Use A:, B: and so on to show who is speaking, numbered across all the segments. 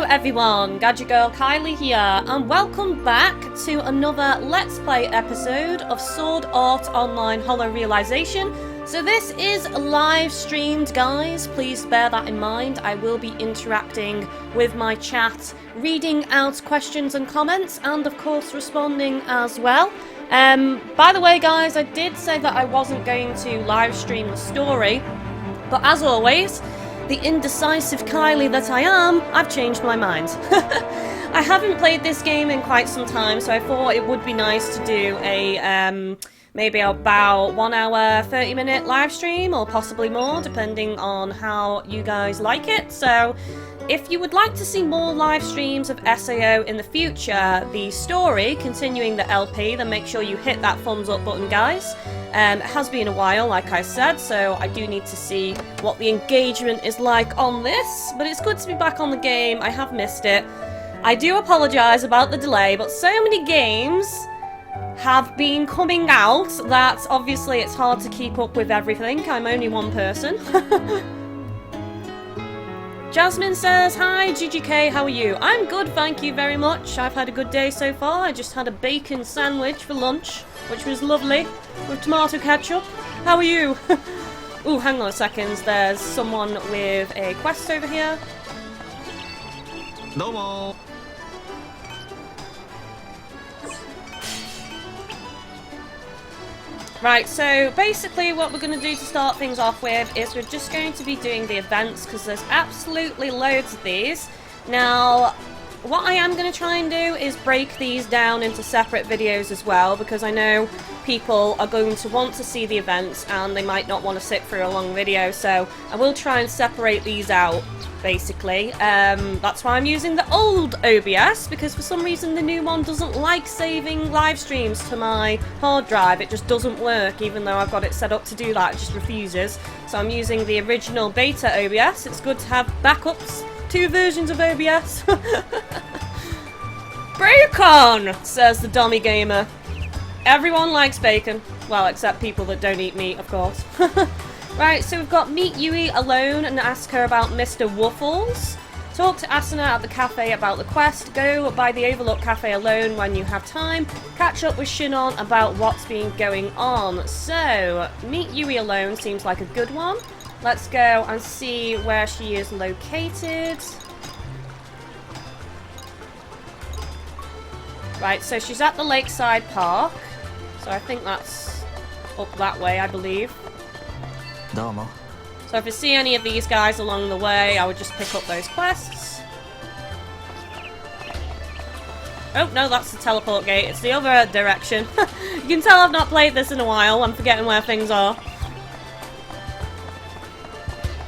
A: everyone, GadgetGirlKylie here, and welcome back to another Let's Play episode of Sword Art Online Hollow Realization. So this is live streamed, guys, please bear that in mind. I will be interacting with my chat, reading out questions and comments, and of course responding as well. By the way, guys, I did say that I wasn't going to live stream the story, but as always, the indecisive Kylie that I am, I've changed my mind. I haven't played this game in quite some time, so I thought it would be nice to do a, maybe about 1 hour, 30-minute live stream, or possibly more, depending on how you guys like it. So, if you would like to see more live streams of SAO in the future, the story, continuing the LP, then make sure you hit that thumbs up button, guys. It has been a while, like I said, so I do need to see what the engagement is like on this, but it's good to be back on the game. I have missed it. I do apologise about the delay, but so many games have been coming out that obviously it's hard to keep up with everything. I'm only one person. Jasmine says, hi GGK, how are you? I'm good, thank you very much. I've had a good day so far. I just had a bacon sandwich for lunch, which was lovely, with tomato ketchup. How are you? Ooh, hang on a second, there's someone with a quest over here.
B: Domo.
A: Right, so basically what we're going to do to start things off with is we're just going to be doing the events, because there's absolutely loads of these. Now, what I am going to try and do is break these down into separate videos as well, because I know people are going to want to see the events and they might not want to sit through a long video, so I will try and separate these out, basically. That's why I'm using the old OBS, because for some reason the new one doesn't like saving live streams to my hard drive. It just doesn't work, even though I've got it set up to do that, it just refuses. So I'm using the original beta OBS. It's good to have backups. 2 versions of OBS. Bacon, says the dummy gamer. Everyone likes bacon. Well, except people that don't eat meat, of course. Right, so we've got meet Yui alone and ask her about Mr. Waffles. Talk to Asuna at the cafe about the quest. Go by the Overlook Cafe alone when you have time. Catch up with Shinon about what's been going on. So, meet Yui alone seems like a good one. Let's go and see where she is located. Right, so she's at the Lakeside Park. So I think that's up that way, I believe.
B: Domo.
A: So if I see any of these guys along the way, I would just pick up those quests. Oh, no, that's the teleport gate. It's the other direction. You can tell I've not played this in a while. I'm forgetting where things are.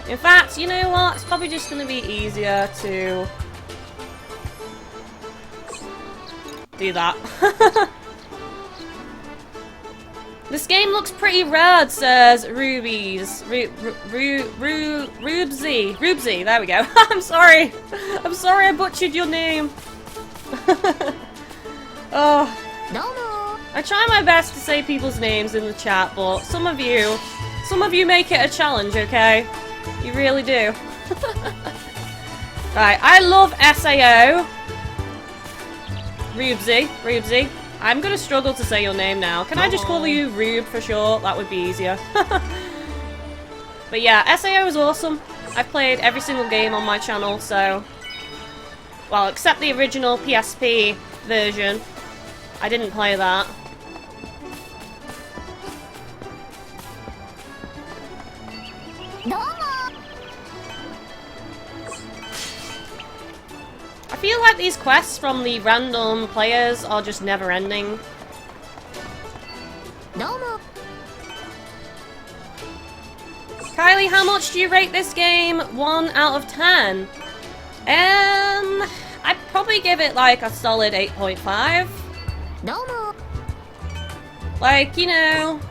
A: In fact, you know what? It's probably just going to be easier to do that. This game looks pretty rad, says Ruby's. Rubsy, there we go. I'm sorry I butchered your name. Oh. I try my best to say people's names in the chat, but some of you make it a challenge, okay? You really do. Right, I love SAO. Rubsy. I'm gonna struggle to say your name now. Can I just call you Rube for short? That would be easier. But yeah, SAO is awesome. I've played every single game on my channel, so... Well, except the original PSP version. I didn't play that. I feel like these quests from the random players are just never ending. Kylie, how much do you rate this game? 1 out of 10. I'd probably give it like a solid 8.5. Like, you know,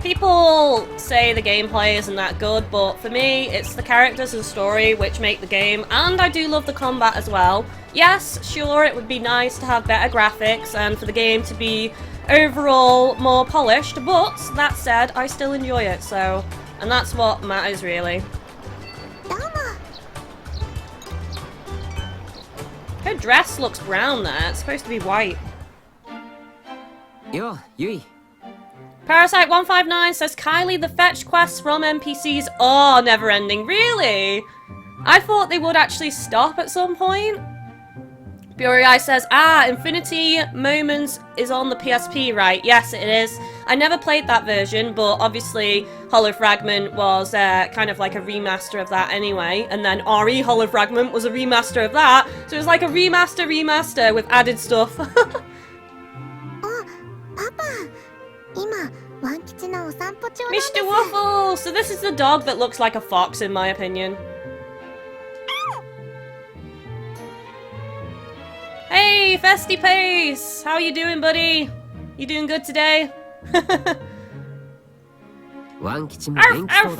A: people say the gameplay isn't that good, but for me, it's the characters and story which make the game, and I do love the combat as well. Yes, sure, it would be nice to have better graphics and for the game to be overall more polished, but that said, I still enjoy it, so... And that's what matters, really. Her dress looks brown there. It's supposed to be white.
B: Yo, Yui.
A: Parasite159 says, Kylie, the fetch quests from NPCs are never ending. Really? I thought they would actually stop at some point. Bury says, Infinity Moments is on the PSP, right? Yes, it is. I never played that version, but obviously Hollow Fragment was kind of like a remaster of that anyway. And then RE Hollow Fragment was a remaster of that. So it was like a remaster with added stuff. Mr. Waffles! So this is the dog that looks like a fox, in my opinion. Hey, Festy Pace! How you doing, buddy? You doing good today? Arf, arf.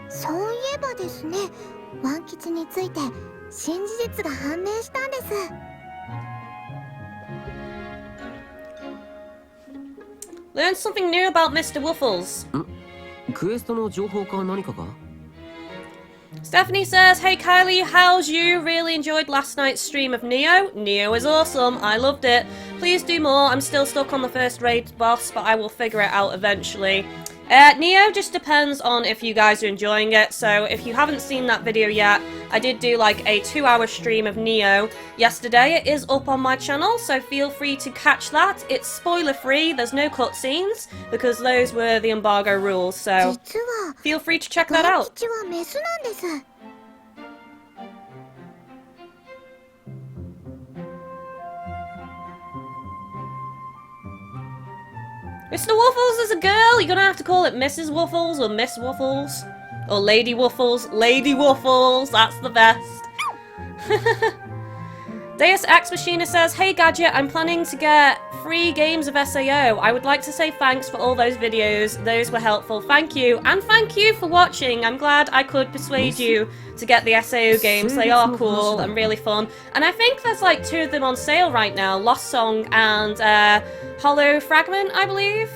C: そういえばですね、ワン吉について新事実が判明したんです。
A: Learned something new about Mr. Waffles.
B: クエストの情報か何かか
A: Stephanie says, hey Kylie, how's you? Really enjoyed last night's stream of Neo. Neo is awesome. I loved it. Please do more. I'm still stuck on the first raid boss, but I will figure it out eventually. Neo just depends on if you guys are enjoying it. So if you haven't seen that video yet, I did do like a 2-hour stream of Neo yesterday. It is up on my channel, so feel free to catch that. It's spoiler free. There's no cutscenes because those were the embargo rules. So feel free to check that out. Mr. Waffles is a girl! You're gonna have to call it Mrs. Waffles or Miss Waffles. Or Lady Waffles. Lady Waffles! That's the best. Deus Ex Machina says, hey Gadget, I'm planning to get 3 games of SAO. I would like to say thanks for all those videos. Those were helpful. Thank you. And thank you for watching. I'm glad I could persuade you to get the SAO games. They are cool and really fun. And I think there's like 2 of them on sale right now. Lost Song and Hollow Fragment, I believe.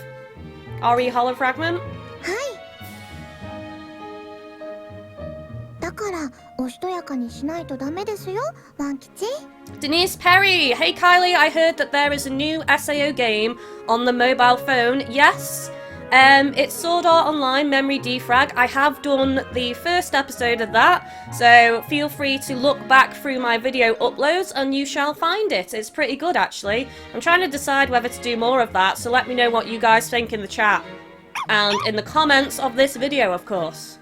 A: RE Hollow Fragment.
C: Hi. だからおしとやかにしないとダメですよ、ワン吉。
A: Denise Perry, hey Kylie, I heard that there is a new SAO game on the mobile phone. Yes, it's Sword Art Online Memory Defrag. I have done the first episode of that, so feel free to look back through my video uploads and you shall find it. It's pretty good actually. I'm trying to decide whether to do more of that, so let me know what you guys think in the chat. And in the comments of this video, of course.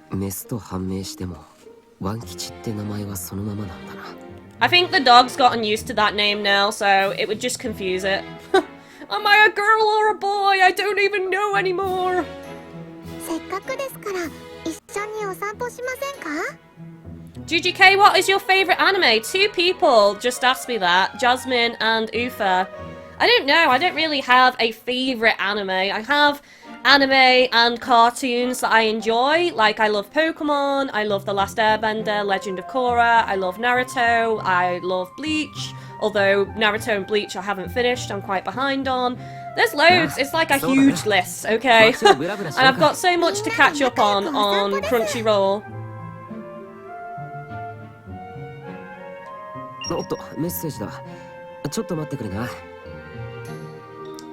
A: I think the dog's gotten used to that name now, so it would just confuse it. Am I a girl or a boy? I don't even know anymore.
C: せっかくですから一緒にお散歩しませんか?
A: GGK, what is your favourite anime? 2 people just asked me that, Jasmine and Ufa. I don't know, I don't really have a favourite anime. I have anime and cartoons that I enjoy, like I love Pokemon, I love The Last Airbender, Legend of Korra, I love Naruto, I love Bleach, although Naruto and Bleach I haven't finished, I'm quite behind on. There's loads, it's like a huge list, okay? And I've got so much to catch up on Crunchyroll.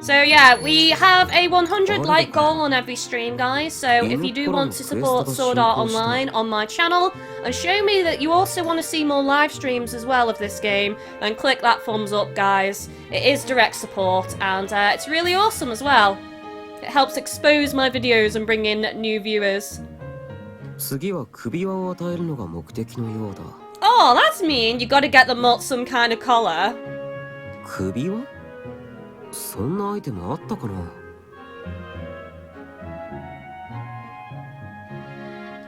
A: So yeah, we have a 100 like goal on every stream, guys, so if you do want to support Sword Art Online on my channel, and show me that you also want to see more live streams as well of this game, then click that thumbs up, guys. It is direct support, and it's really awesome as well. It helps expose my videos and bring in new viewers. Oh, that's mean. You gotta get them some kind of collar.
B: そんなアイテムあったかな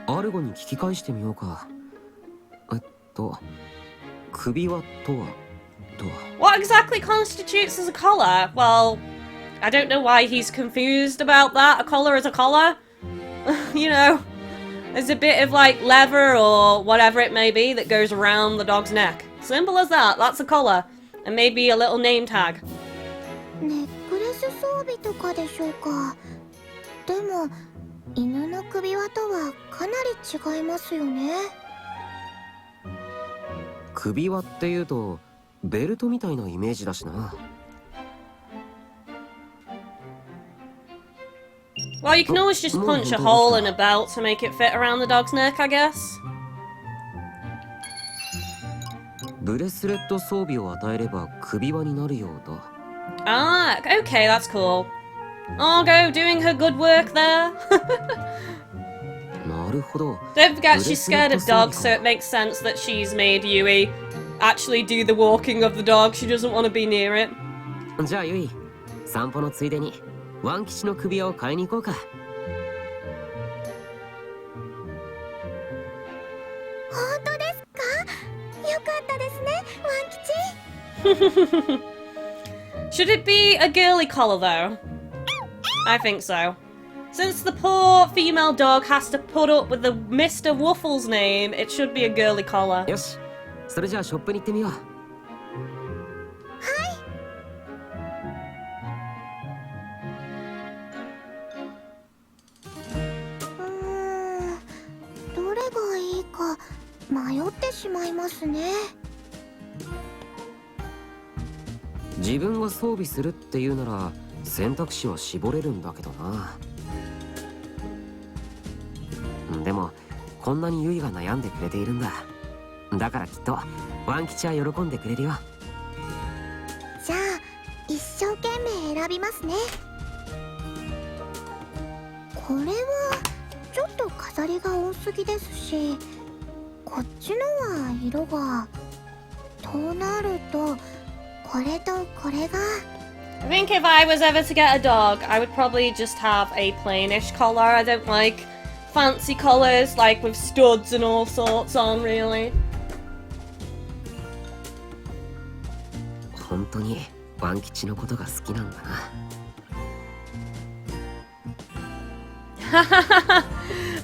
B: アルゴに聞き返してみようか首輪とは
A: What exactly constitutes as a collar? Well, I don't know why he's confused about that. A collar is a collar. You know, there's a bit of like leather or whatever it may be that goes around the dog's neck. Simple as that. That's a collar. And maybe a little name tag.
C: ネックレス装備とかでしょうか。でも犬の首輪とはかなり違いますよね。
B: 首輪っていうとベルトみたいなイメージだしな。
A: Well, you can always just punch a hole in a belt to make it fit around the dog's neck, I guess.
B: ブレスレット装備を与えれば首輪になるようだ。
A: Ah, okay, that's cool. Argo doing her good work there.
B: なるほど。
A: Don't forget she's scared of dogs, so it makes sense that she's made Yui actually do the walking of the dog. She doesn't want to be near it.
B: じゃあユイ、散歩のついでにワン吉の首輪を買いに行こうか。
C: 本当ですか？よかったですね、ワン吉。
A: Should it be a girly collar though? I think so. Since the poor female dog has to put up with the Mr. Waffles name, it should be a girly collar.
B: よし、それじゃあショップに行ってみよう。
C: どれがいいか迷ってしまいますね。
B: 自分が装備するっていうなら選択肢は絞れるんだけどな。でもこんなにユイが悩んでくれているんだ。だからきっとワン吉は喜んでくれるよ。
C: じゃあ一生懸命選びますね。これはちょっと飾りが多すぎですし、こっちのは色が。となるとこれとこれが。
A: I think if I was ever to get a dog, I would probably just have a plainish collar. I don't like fancy collars, like with studs and all sorts on, really.
B: 本当にワン吉のことが好きなんだな。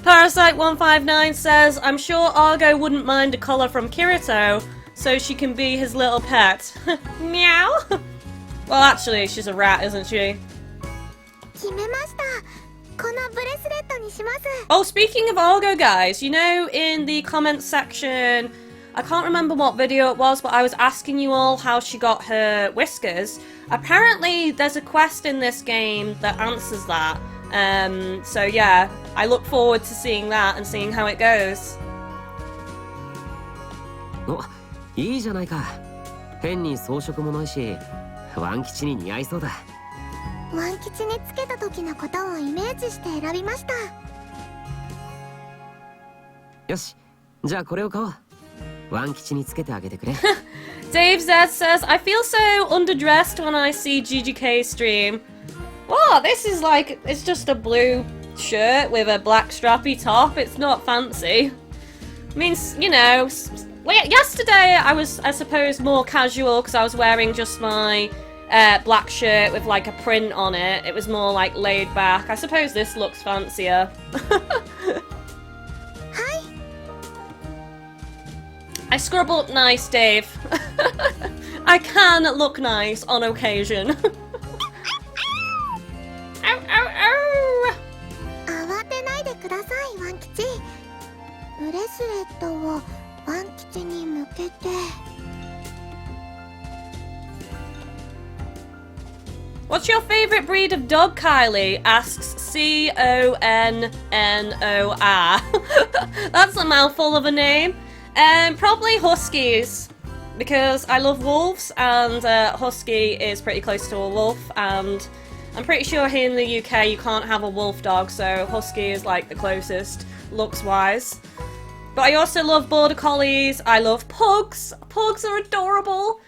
A: Parasite159 says, I'm sure Argo wouldn't mind a collar from Kirito, so she can be his little pet. Meow. Well, actually, she's a rat, isn't she?
C: 決めました。このブレスレットにします。
A: Oh, speaking of Argo, guys, you know, in the comments section, I can't remember what video it was, but I was asking you all how she got her whiskers. Apparently, there's a quest in this game that answers that. So yeah, I look forward to seeing that and seeing how it goes.
B: お、いいじゃないか。変に装飾もないし、ワン吉に似合いそうだ。
C: ワン吉につけた時のことをイメージして選びました。
B: よし、じゃあこれを買おう。ワン吉につけてあげてくれ。
A: Dave Z says, I feel so underdressed when I see GGK stream. Wow, this is like, it's just a blue shirt with a black strappy top. It's not fancy. I mean, you know, yesterday I was, I suppose, more casual because I was wearing just my black shirt with like a print on it. It was more like laid back. I suppose this looks fancier.
C: Hi.
A: I scrub up nice, Dave. I can look nice on occasion. Ow, ow, ow.
C: 慌てないでください、ワン吉。ブレスレットをワン吉に向けて。
A: What's your favourite breed of dog, Kylie? Asks Connor. That's a mouthful of a name. Probably Huskies, because I love wolves, and Husky is pretty close to a wolf, and I'm pretty sure here in the UK you can't have a wolf dog, so Husky is like the closest, looks-wise. But I also love Border Collies, I love Pugs. Pugs are adorable.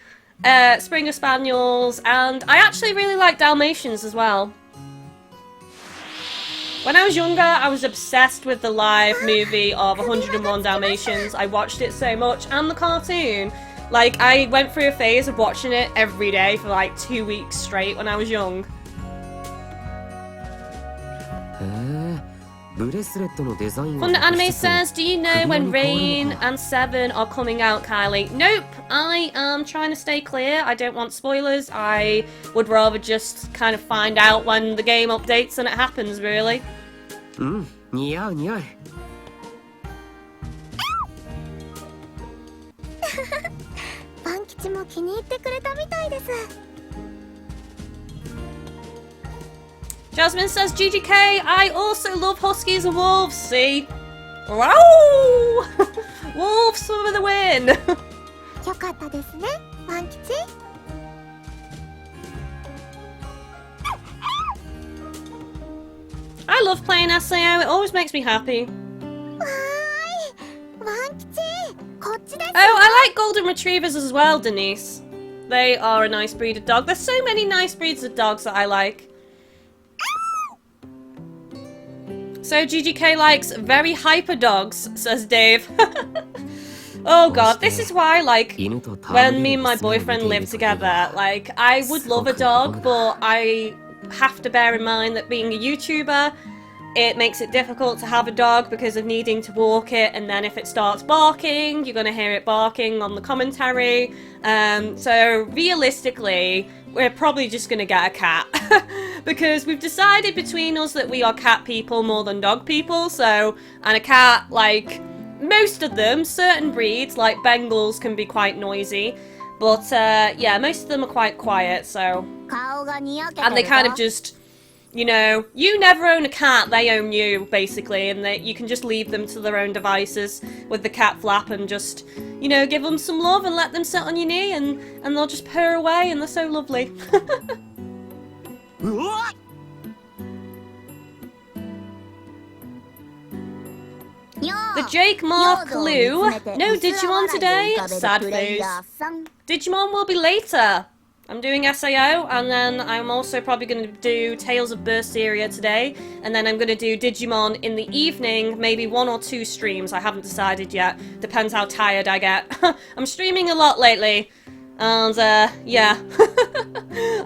A: Springer Spaniels, and I actually really like Dalmatians as well. When I was younger, I was obsessed with the live movie of 101 Dalmatians. I watched it so much, and the cartoon. Like, I went through a phase of watching it every day for like 2 weeks straight when I was young. Fun Anime says, do you know when Rain and 7 are coming out, Kylie? Nope, I am trying to stay clear. I don't want spoilers. I would rather just kind of find out when the game updates and it happens, really.
B: 似合う似合う。
C: チも気に入ってくれたみたいです。
A: Jasmine says, GGK, I also love huskies and wolves, see? Wow! Wolves for the win!
C: よかったですね、ワン吉。
A: I love playing SAO, it always makes me happy.
C: わーい、ワン吉、こっちです。
A: Oh, I like golden retrievers as well, Denise. They are a nice breed of dog. There's so many nice breeds of dogs that I like. So GGK likes very hyper dogs, says Dave. Oh god, this is why, like, when me and my boyfriend live together, like, I would love a dog, but I have to bear in mind that being a YouTuber, it makes it difficult to have a dog because of needing to walk it, and then if it starts barking, you're gonna hear it barking on the commentary. So realistically, we're probably just gonna get a cat. Because we've decided between us that we are cat people more than dog people, so, and a cat, like, most of them, certain breeds, like Bengals, can be quite noisy, but, yeah, most of them are quite quiet, so, and they kind of just, you know, you never own a cat, they own you, basically, and you can just leave them to their own devices with the cat flap and just, you know, give them some love and let them sit on your knee, and they'll just purr away, and they're so lovely. The Jake Mark Lou. No Digimon today? Sad face. Digimon will be later. I'm doing SAO, and then I'm also probably going to do Tales of Berseria today, and then I'm going to do Digimon in the evening, maybe 1 or 2 streams. I haven't decided yet. Depends how tired I get. I'm streaming a lot lately, and yeah.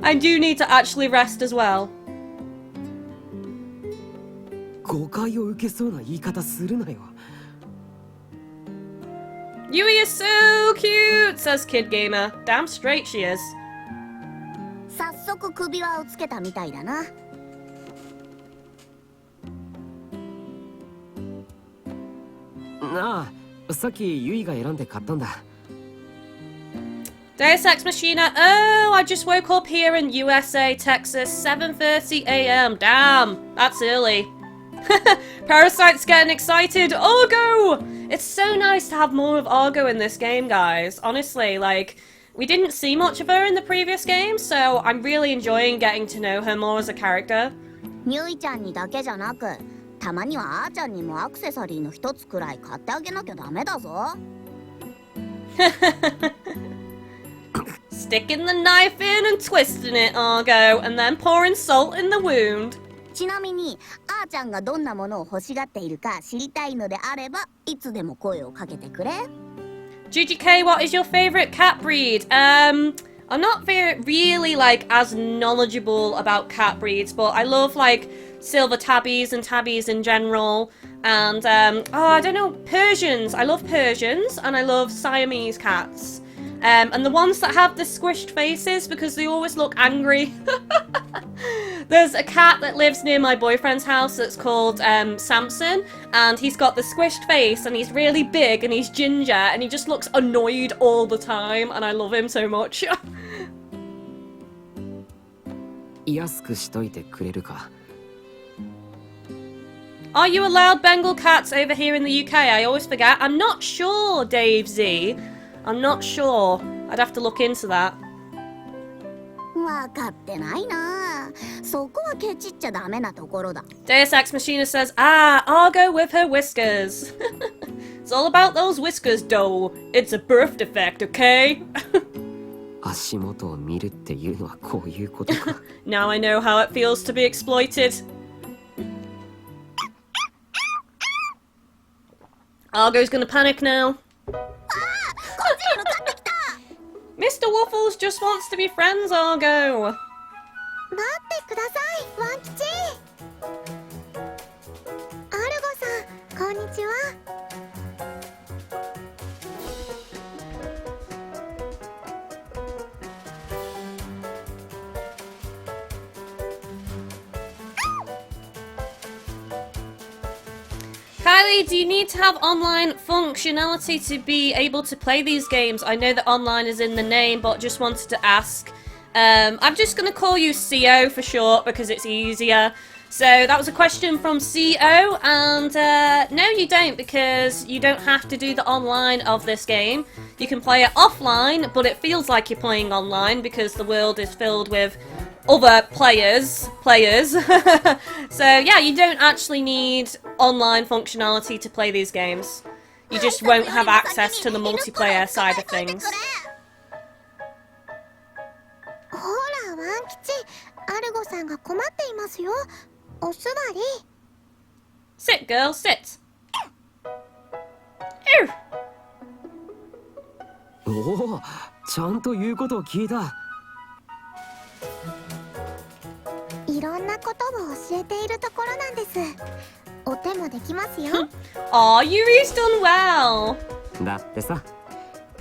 A: I do need to actually rest as well.
B: 誤解を受けそうな言い方するなよ。
A: Yui is so cute, says Kid Gamer. Damn straight she is.
C: 早速首輪をつけたみたいだな。
B: なあ、さっきユイが選んで買ったんだ。
A: Deus Ex Machina. Oh, I just woke up here in USA, Texas, 7:30 a.m. Damn, that's early. Parasite's getting excited. Argo! It's so nice to have more of Argo in this game, guys. Honestly, like, we didn't see much of her in the previous game, so I'm really enjoying getting to know her more as a character.
C: ユイちゃんにだけじゃなく、たまにはあーちゃんにもアクセサリーの一つくらい買ってあげなきゃダメだぞ。
A: Sticking the knife in and twisting it, Argo, and then pouring salt in the wound.
C: ちなみに、あーちゃんがどんなものを欲しがっているか知りたいのであれば、いつでも声をかけてくれ。
A: GGK, what is your favorite cat breed? I'm not really like as knowledgeable about cat breeds, but I love like silver tabbies and tabbies in general, and oh, I don't know, Persians. I love Persians, and I love Siamese cats. And the ones that have the squished faces because they always look angry. There's a cat that lives near my boyfriend's house that's called Samson, and he's got the squished face, and he's really big, and he's ginger, and he just looks annoyed all the time, and I love him so much.
B: 安くしといてくれるか。
A: Are you allowed Bengal cats over here in the UK? I always forget. I'm not sure, Dave Z. I'm not sure. I'd have to look into that.
C: わかってないな。そこはケチっちゃダメなところだ。
A: Deus Ex Machina says, ah, Argo with her whiskers. It's all about those whiskers, doe. It's a birth defect, okay?
B: 足元を見るっていうのはこういうことか。
A: Now I know how it feels to be exploited. Argo's gonna panic now. Mr. Waffles just wants to be friends, Argo.
C: 待ってください、ワン吉。アルゴさん、こんにちは。
A: Kylie Kylie, do you need to have online functionality to be able to play these games? I know that online is in the name, but just wanted to ask. I'm just going to call you CO for short because it's easier. So that was a question from CO, and no, you don't, because you don't have to do the online of this game. You can play it offline, but it feels like you're playing online because the world is filled with other players. So yeah, you don't actually need online functionality to play these games. You just won't have access to the multiplayer side of things.
C: ほらワン吉、アルゴさんが困っていますよ。お座り。
A: Sit, girl, sit. Ew.
B: おお、ちゃんと言うことを聞いた。
C: いろんなことを教えているところなんです。お手もできますよ。
A: Aw, Yuri's done well.
B: だってさ、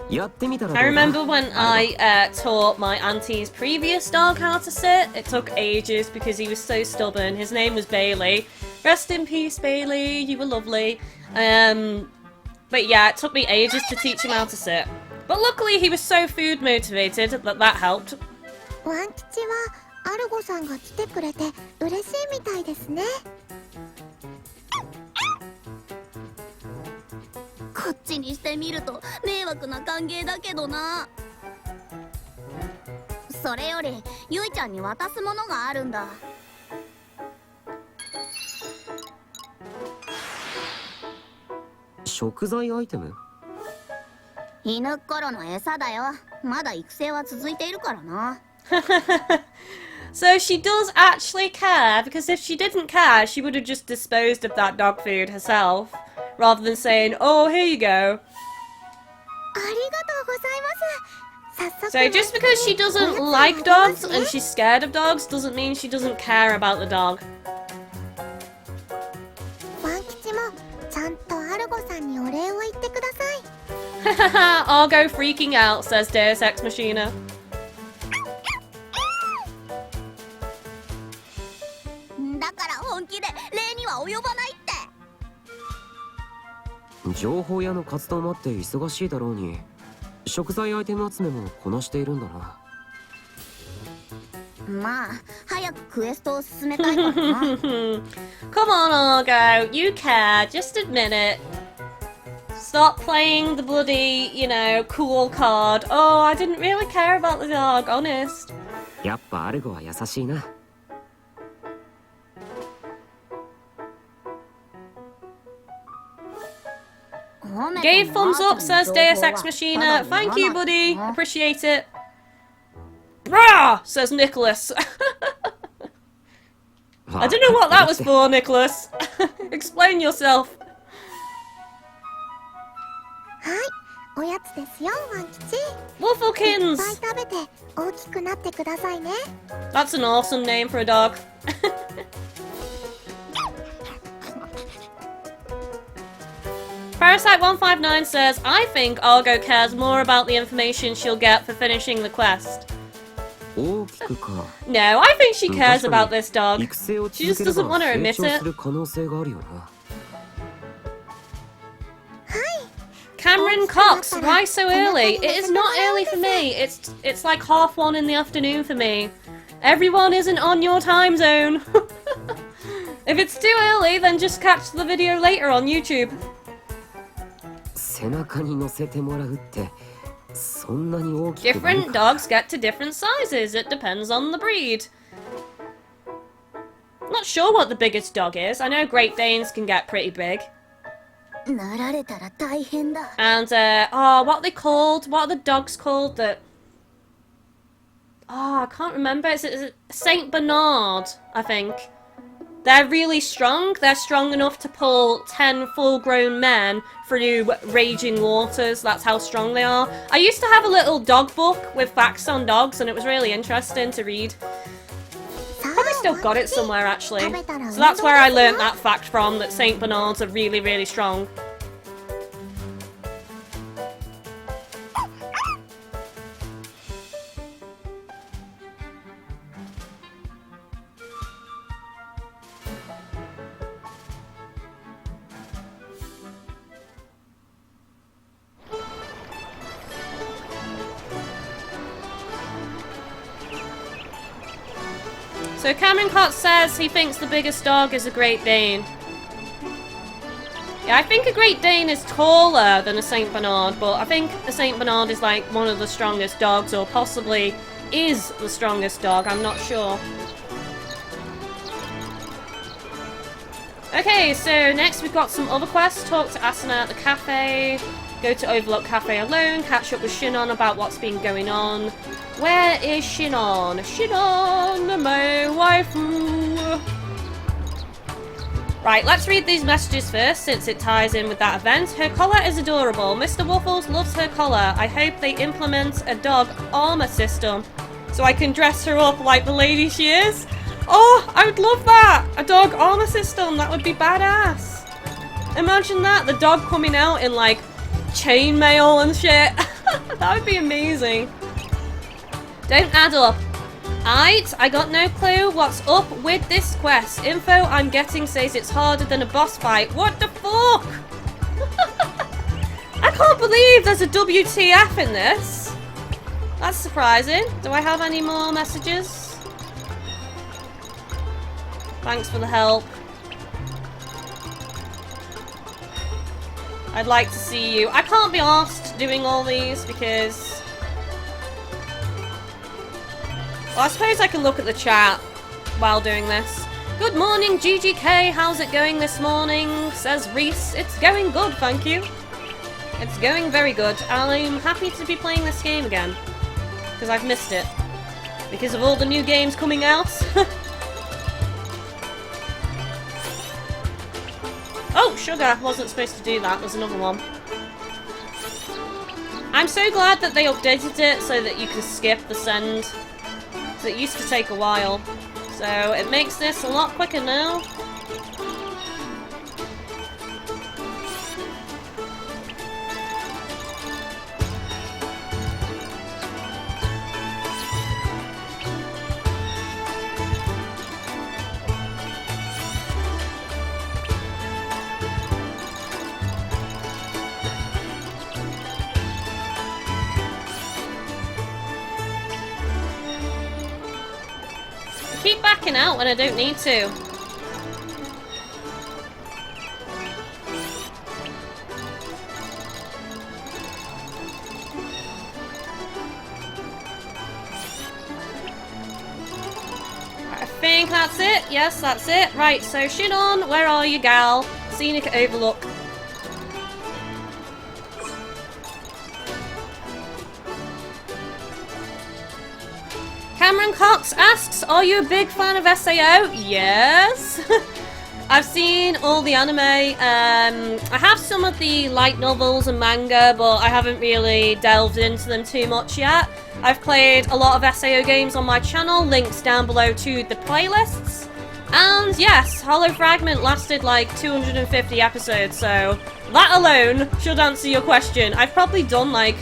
B: やってみたらどう
A: I
B: だ。
A: remember when I taught my auntie's previous dog how to sit. It took ages because he was so stubborn. His name was Bailey. Rest in peace, Bailey. You were lovely. But yeah, it took me ages to teach him how to sit. But luckily he was so food motivated that helped.
C: ワン吉はアルゴさんが来てくれて嬉しいみたいですね。
D: こっちにしてみると迷惑な歓迎だけどな。それよりゆいちゃんに渡すものがあるんだ。
B: 食材アイテム？
D: 犬っころの餌だよ。まだ育成は続いているからな。
A: So she does actually care, because if she didn't care, she would have just disposed of that dog food herself, rather than saying, oh, here you go.
C: ありがとうございます。早速。
A: So just because she doesn't like dogs and she's scared of dogs doesn't mean she doesn't care about the dog.
C: ワン吉もちゃんとアルゴさんにお礼を言ってください。
A: Argo freaking out, says Deus Ex Machina.
D: だから本気で礼には及ばないって。
B: 情報屋の活動もあって忙しいだろうに、食材アイテム集めもこなしているんだな。
D: まあ早くクエストを進めたいからな。
A: Come on, Argo, you care, just admit it. Stop playing the bloody, cool card. Oh, I didn't really care about the dog, honest.
B: やっぱアルゴは優しいな。
A: Gave thumbs up, says Deus Ex Machina. Thank you, buddy. Appreciate it. Rah! Says Nicholas. I don't know what that was for, Nicholas. Explain yourself.
C: はい、おやつですよ、ワン吉。いっ
A: Wafflekins!
C: ぱい食べて大きくなってくださいね。
A: That's an awesome name for a dog. Parasite159 says, I think Argo cares more about the information she'll get for finishing the quest.
B: 大きくか。
A: No, I think she cares about this dog.
B: 育成を
A: She
B: 続
A: just
B: けれ
A: doesn't
B: ば
A: want to
B: 成
A: admit
B: 長す
A: it.
B: る可能性があるよな。
A: Cameron Cox, why so early? It is not early for me. It's like 1:30 in the afternoon for me. Everyone isn't on your time zone. If it's too early, then just catch the video later on YouTube.
B: 背中に乗せてもらうってそんなに大きくない
A: Different
B: か。
A: dogs get to different sizes. It depends on the breed. Not sure what the biggest dog is. I know Great Danes can get pretty big.
D: なられたら大変だ。
A: And, what are they called? What are the dogs called that... Oh, I can't remember. Is it Saint Bernard, I think. They're really strong. They're strong enough to pull 10 full-grown men through raging waters. That's how strong they are. I used to have a little dog book with facts on dogs, and it was really interesting to read. Probably still got it somewhere, actually. So that's where I learnt that fact from, that Saint Bernards are really, really strong. So Cameron Cox says he thinks the biggest dog is a Great Dane. Yeah, I think a Great Dane is taller than a Saint Bernard, but I think a Saint Bernard is like one of the strongest dogs, or possibly is the strongest dog, I'm not sure. Okay, so next we've got some other quests. Talk to Asuna at the cafe, go to Overlook Cafe alone, catch up with Shinon about what's been going on. Where is Shinon? Shinon, my waifu! Right, let's read these messages first, since it ties in with that event. Her collar is adorable. Mr. Waffles loves her collar. I hope they implement a dog armor system, so I can dress her up like the lady she is. Oh, I would love that! A dog armor system, that would be badass. Imagine that, the dog coming out in like chainmail and shit. That would be amazing. Don't add up. Aight, I got no clue what's up with this quest. Info I'm getting says it's harder than a boss fight. What the fuck? I can't believe there's a WTF in this. That's surprising. Do I have any more messages? Thanks for the help. I'd like to see you. I can't be asked doing all these because... Well, I suppose I can look at the chat while doing this. Good morning, GGK. How's it going this morning? Says Reese. It's going good, thank you. It's going very good. I'm happy to be playing this game again. Because I've missed it. Because of all the new games coming out. Oh, sugar. Wasn't supposed to do that. There's another one. I'm so glad that they updated it so that you can skip the send. It used to take a while, so it makes this a lot quicker now. Keep backing out when I don't need to. I think that's it. Yes, that's it. Right, so Shinon, where are you, gal? Scenic Overlook. Cameron Cox asks, are you a big fan of SAO? Yes. I've seen all the anime. I have some of the light novels and manga, but I haven't really delved into them too much yet. I've played a lot of SAO games on my channel, links down below to the playlists. And yes, Hollow Fragment lasted like 250 episodes, so that alone should answer your question. I've probably done like,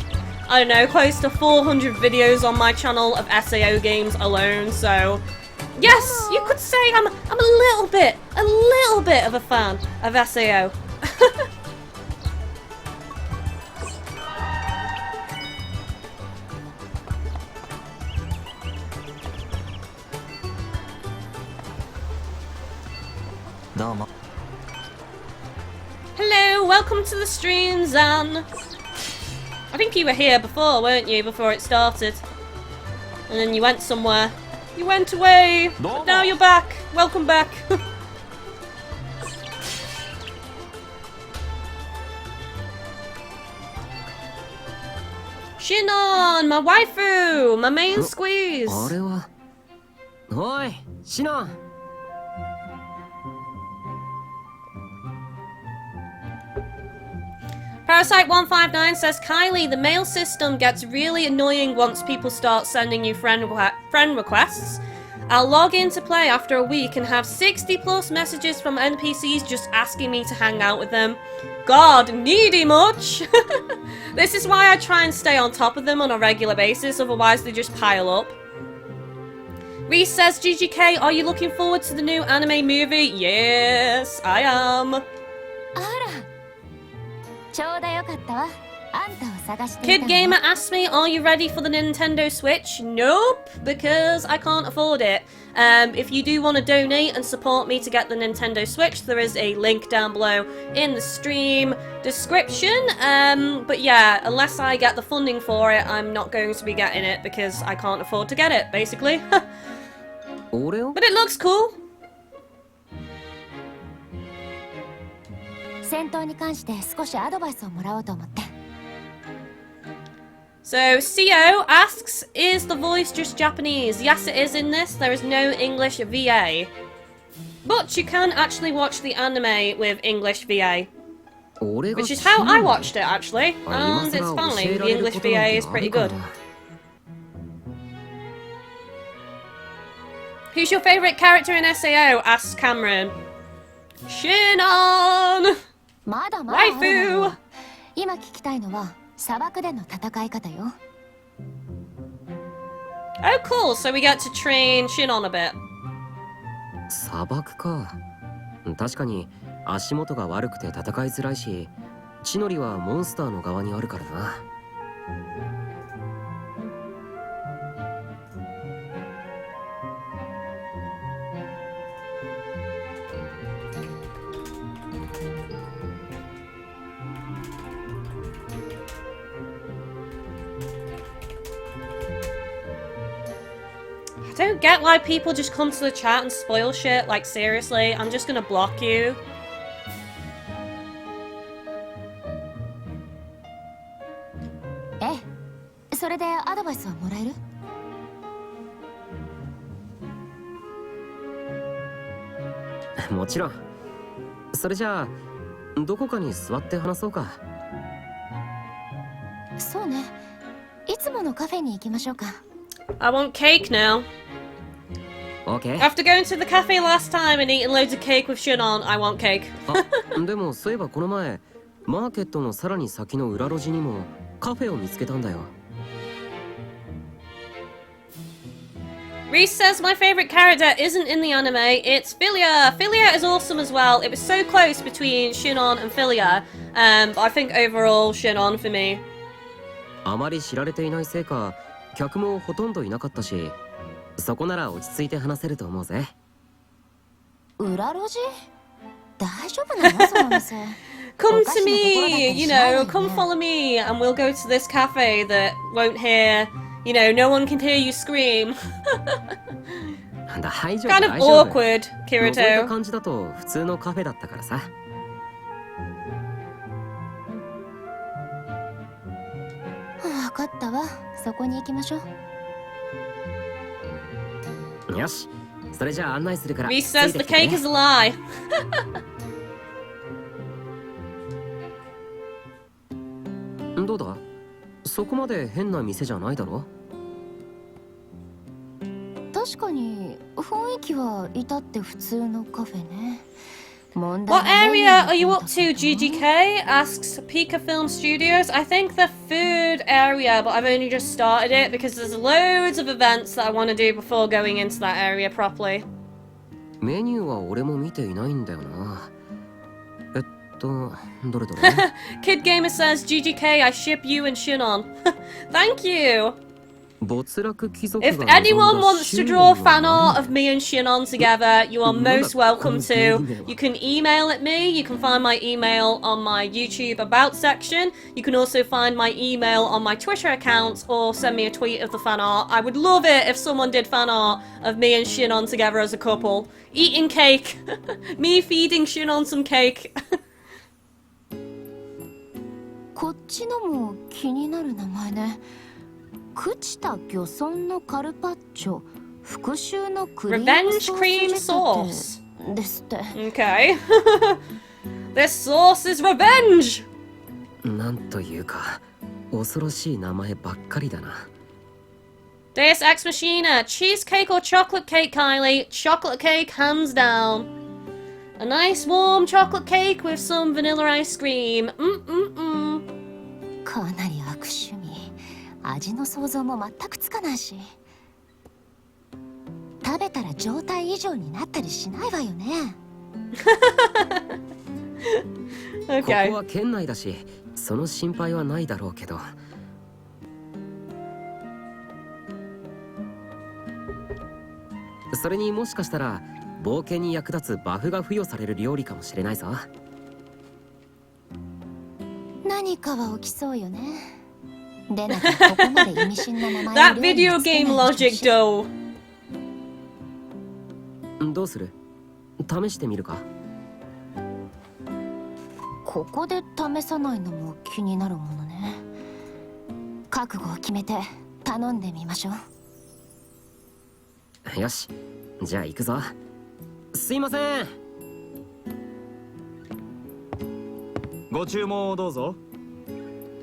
A: I don't know, close to 400 videos on my channel of SAO games alone, so yes, you could say I'm a little bit of a fan of SAO. Hello, welcome to the stream, Zan. I think you were here before, weren't you, before it started? And then you went somewhere. You went away, but now you're back. Welcome back. Shinon, my waifu, my main squeeze.
B: Oi, Shinon.
A: Parasite159 says, Kylie, the mail system gets really annoying once people start sending you friend requests. I'll log in to play after a week and have 60 plus messages from NPCs just asking me to hang out with them. God, needy much? This is why I try and stay on top of them on a regular basis, otherwise they just pile up. Reese says, GGK, are you looking forward to the new anime movie? Yes, I am.
E: ちょうどよかったわ。
A: Kid Gamer asked me, are you ready for the Nintendo Switch? Nope, because I can't afford it. If you do want to donate and support me to get the Nintendo Switch, there is a link down below in the stream description. But yeah, unless I get the funding for it, I'm not going to be getting it because I can't afford to get it, basically. But it looks cool.
E: 戦闘に関して少しアドバイスをもらおうと思って。
A: So, CO asks, is the voice just Japanese? Yes, it is in this. There is no English VA. But you can actually watch the anime with English VA. Which is how I watched it, actually. And it's fine. The English VA is pretty good. Who's your favourite character in SAO? Asks Cameron. Shinon!
E: まだまだあるのよ。
A: Waifu!
E: 今聞きたいのは砂漠での戦い方よ。
A: Oh, cool. So we get to train Shinon a bit.
B: 砂漠か。確かに足元が悪くて戦いづらいし、地の利はモンスターの側にあるからな。
A: I don't get why people just come to the chat and spoil shit. Like, seriously, I'm just gonna block you.
E: Eh, それでアドバイスはもらえる？
B: もちろん。それじゃあどこかに座って話そうか。
E: そうね。いつものカフェに行きましょうか。
A: I want cake now.
B: OK。
A: After going to the cafe last time and eating loads of cake with Shinon, I want cake.
B: でもそういえばこの前マーケットのさらに先の裏路地にもカフェを見つけたんだよ。
A: Reese says my favourite character isn't in the anime, it's Philia. Philia is awesome as well. It was so close between Shinon and Philia, but I think overall Shinon for me.
B: あまり知られていないせいか客もほとんどいなかったし、そこなら落ち着いて話せると思うぜ。
E: 裏路地？大丈夫なのその店？
A: Come to me, you know, come follow me and we'll go to this cafe that won't hear, you know, no one can hear you scream. Kind of awkward,
B: 覗いた
A: Kirito.
B: 感じだと普通のカフェだったからさ。
E: わかったわ。そこに行きましょう。
B: よし、それじゃあ案内するから。
A: Reese says the cake is a lie.
B: どうだ？そこまで変な店じゃないだろ？
E: 確かに雰囲気は至って普通のカフェね。
A: What area are you up to, GGK? Asks Pika Film Studios. I think the food area, but I've only just started it because there's loads of events that I want to do before going into that area properly.
B: メニューは俺も見ていないんだよな。どれどれ？
A: Kid Gamer says, GGK, I ship you and Shinon. Thank you. If anyone wants to draw fan art of me and Shinon together, you are most welcome to. You can email at me. You can find my email on my YouTube About section. You can also find my email on my Twitter account or send me a tweet of the fan art. I would love it if someone did fan art of me and Shinon together as a couple. Eating cake. Me feeding Shinon some cake.
E: こっちのも気になる名前ね。朽ちた漁村のカルパッチョ、復讐のクリーム
A: Revenge cream sauce
E: ですって。
A: Okay. This sauce is revenge!
B: なんというか恐ろしい名前ばっかりだな。
A: Deus Ex Machina, cheesecake or chocolate cake, Kylie? Chocolate cake, hands down. A nice warm chocolate cake with some vanilla ice cream.
E: かなり悪趣味。味の想像も全くつかないし。食べたら状態異常になったりしないわよね。
B: ここは県内だし、その心配はないだろうけど。それにもしかしたら冒険に役立つバフが付与される料理かもしれないぞ。
E: 何かは起きそうよね。でなきゃここまで意味深な名前
A: That video game logic though.
B: どうする？試してみるか？
E: ここで試さないのも気になるものね。覚悟を決めて頼んでみましょう。
B: よし、じゃあ行くぞ。すいません。
F: ご注文をどうぞ。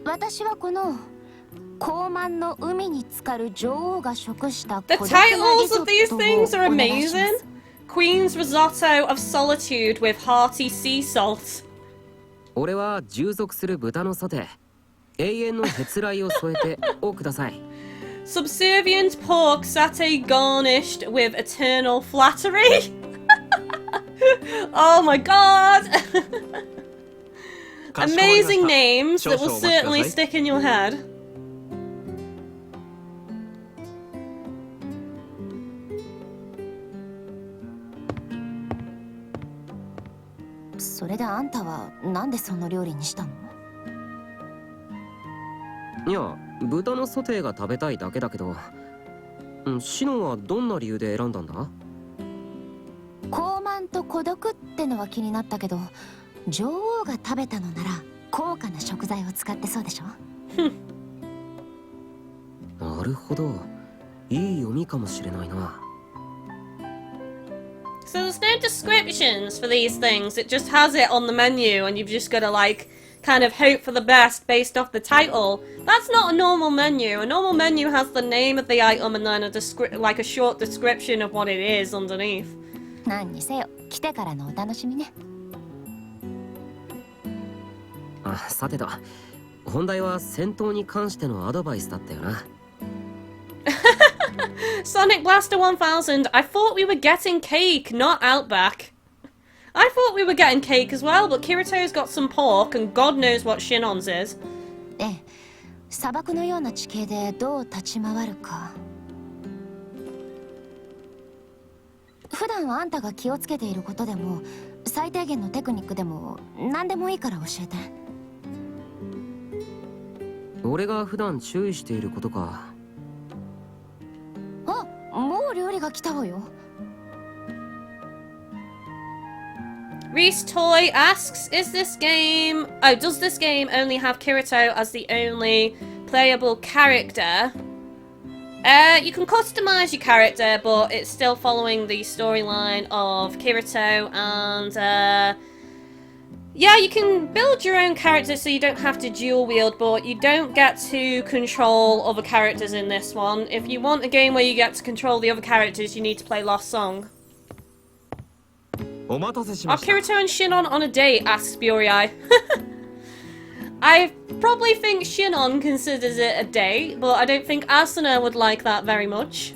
E: 私はこの高慢の海に浸かる女王が食した
A: The titles of these things are amazing. Queen's Risotto of Solitude with hearty sea salt.
B: 俺は従属する豚のソテー、永遠のへつらいを添えてをください。
A: Subservient pork satay garnished with eternal flattery. Oh my god. Amazing names that will certainly stick in your head.
E: それであんたはなんでその料理にしたの？
B: いや、豚のソテーが食べたいだけだけど。シノンはどんな理由で選んだんだ？
E: 高慢と孤独ってのは気になったけど、女王が食べたのなら高価な食材を使ってそうでしょ。
B: なるほど、いい読みかもしれないな。
A: So there's no descriptions for these things, it just has it on the menu and you've just got to like kind of hope for the best based off the title. That's not a normal menu. A normal menu has the name of the item and then like a short description of what it is underneath.
E: 何にせよ来てからのお楽しみね。
B: あ、さてと、本題は戦闘に関してのアドバイスだったよな。
A: Sonic Blaster 1000, I thought we were getting cake, not Outback. I thought we were getting cake as well, but Kirito's got some pork and God knows what Shinon's is.
E: ええ、砂漠のような地形でどう立ち回るか。普段はあんたが気をつけていることでも最低限のテクニックでも何でもいいから教えて。
B: 俺が普段注意していることか。
E: あ、もう料理が来たわよ。
A: Reese Toy asks, does this game only have Kirito as the only playable character? You can customize your character, but it's still following the storyline of Kirito, and yeah, you can build your own character so you don't have to dual wield, but you don't get to control other characters in this one. If you want a game where you get to control the other characters, you need to play Lost Song. Are Kirito and Shinon on a date? Asks Burai. I probably think Shinon considers it a date, but I don't think Asuna would like that very much.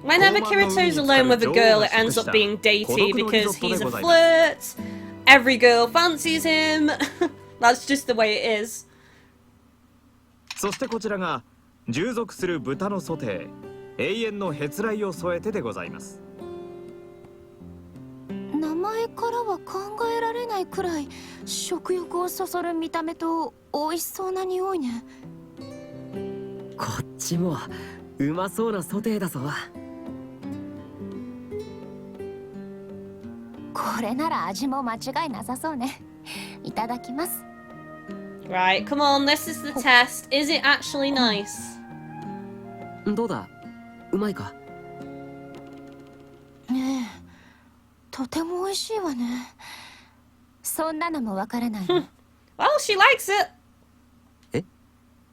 A: Whenever Kirito's alone with a girl, it ends up being datey because he's a flirt, every girl fancies him, that's just the way it is.
F: そしてこちらが従属する豚のソテー、永遠のへつらいを添えてでございます。
E: 名前からは考えられないくらい食欲をそそる見た目と美味しそうな匂いね。
B: こっちもうまそうなソテーだぞ。
E: これなら味も間違いなさそうね。いただきます。
A: Right, come on, this is the test. Is it actually nice?
B: どうだ、うまいか？
E: ねえ、とても美味しいわね。そんなのもわからないの？
A: Well, she likes it.
B: え、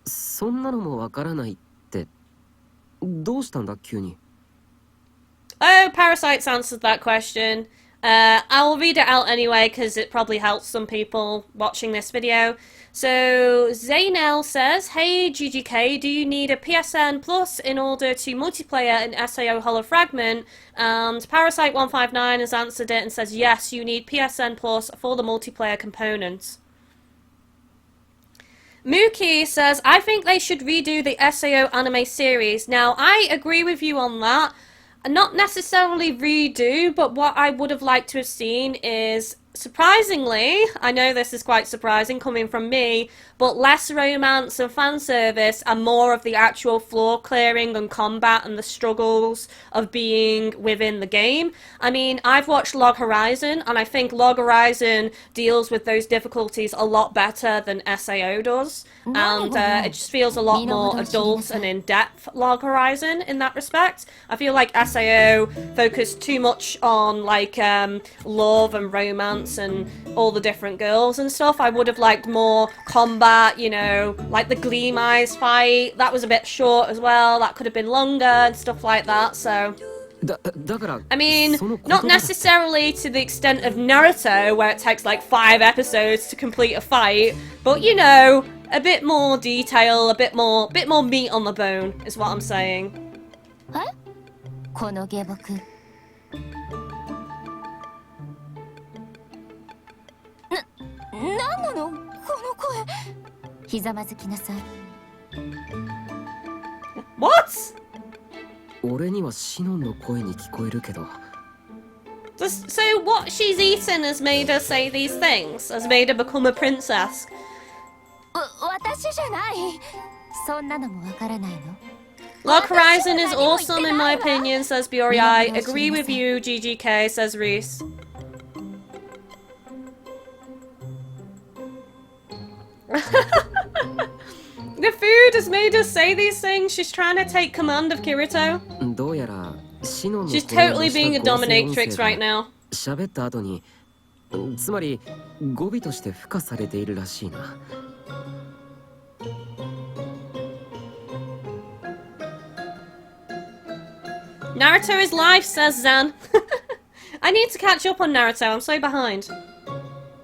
B: そんなのもわからないってどうしたんだ急に。
A: Oh, Parasites answered that question. I will read it out anyway because it probably helps some people watching this video. So, Zaynel says, hey GGK, do you need a PSN Plus in order to multiplayer in SAO Hollow Fragment? And Parasite159 has answered it and says, yes, you need PSN Plus for the multiplayer components. Mookie says, I think they should redo the SAO anime series. Now, I agree with you on that. Not necessarily redo, but what I would have liked to have seen is, surprisingly, I know this is quite surprising coming from me, but less romance and fan service and more of the actual floor clearing and combat and the struggles of being within the game. I mean, I've watched Log Horizon, and I think Log Horizon deals with those difficulties a lot better than SAO does, and it just feels a lot more adult and in-depth Log Horizon in that respect. I feel like SAO focused too much on, like, love and romance and all the different girls and stuff. I would have liked more combat, you know, like the Gleam Eyes fight. That was a bit short as well. That could have been longer and stuff like that, so... I mean, not necessarily to the extent of Naruto, where it takes like 5 episodes to complete a fight, but you know, a bit more detail, a bit more meat on the bone, is what I'm saying.
E: Huh? この下僕なんなのこの声ひざまずきなさい
A: What?
B: 俺にはシノンの声に聞こえるけど
A: So what she's eaten has made her say these things? Has made her become a princess?
E: 私じゃないそんなのもわからないの
A: Log Horizon is awesome in my opinion, says Biori. I agree with you, GGK, says Reese. The food has made us say these things. She's trying to take command of Kirito.
B: どうやらシノンの
A: She's totally being a dominatrix right now.
B: 喋った後につまり語尾として付加されているらしいな
A: Naruto is life, says Zan. I need to catch up on Naruto. I'm so behind.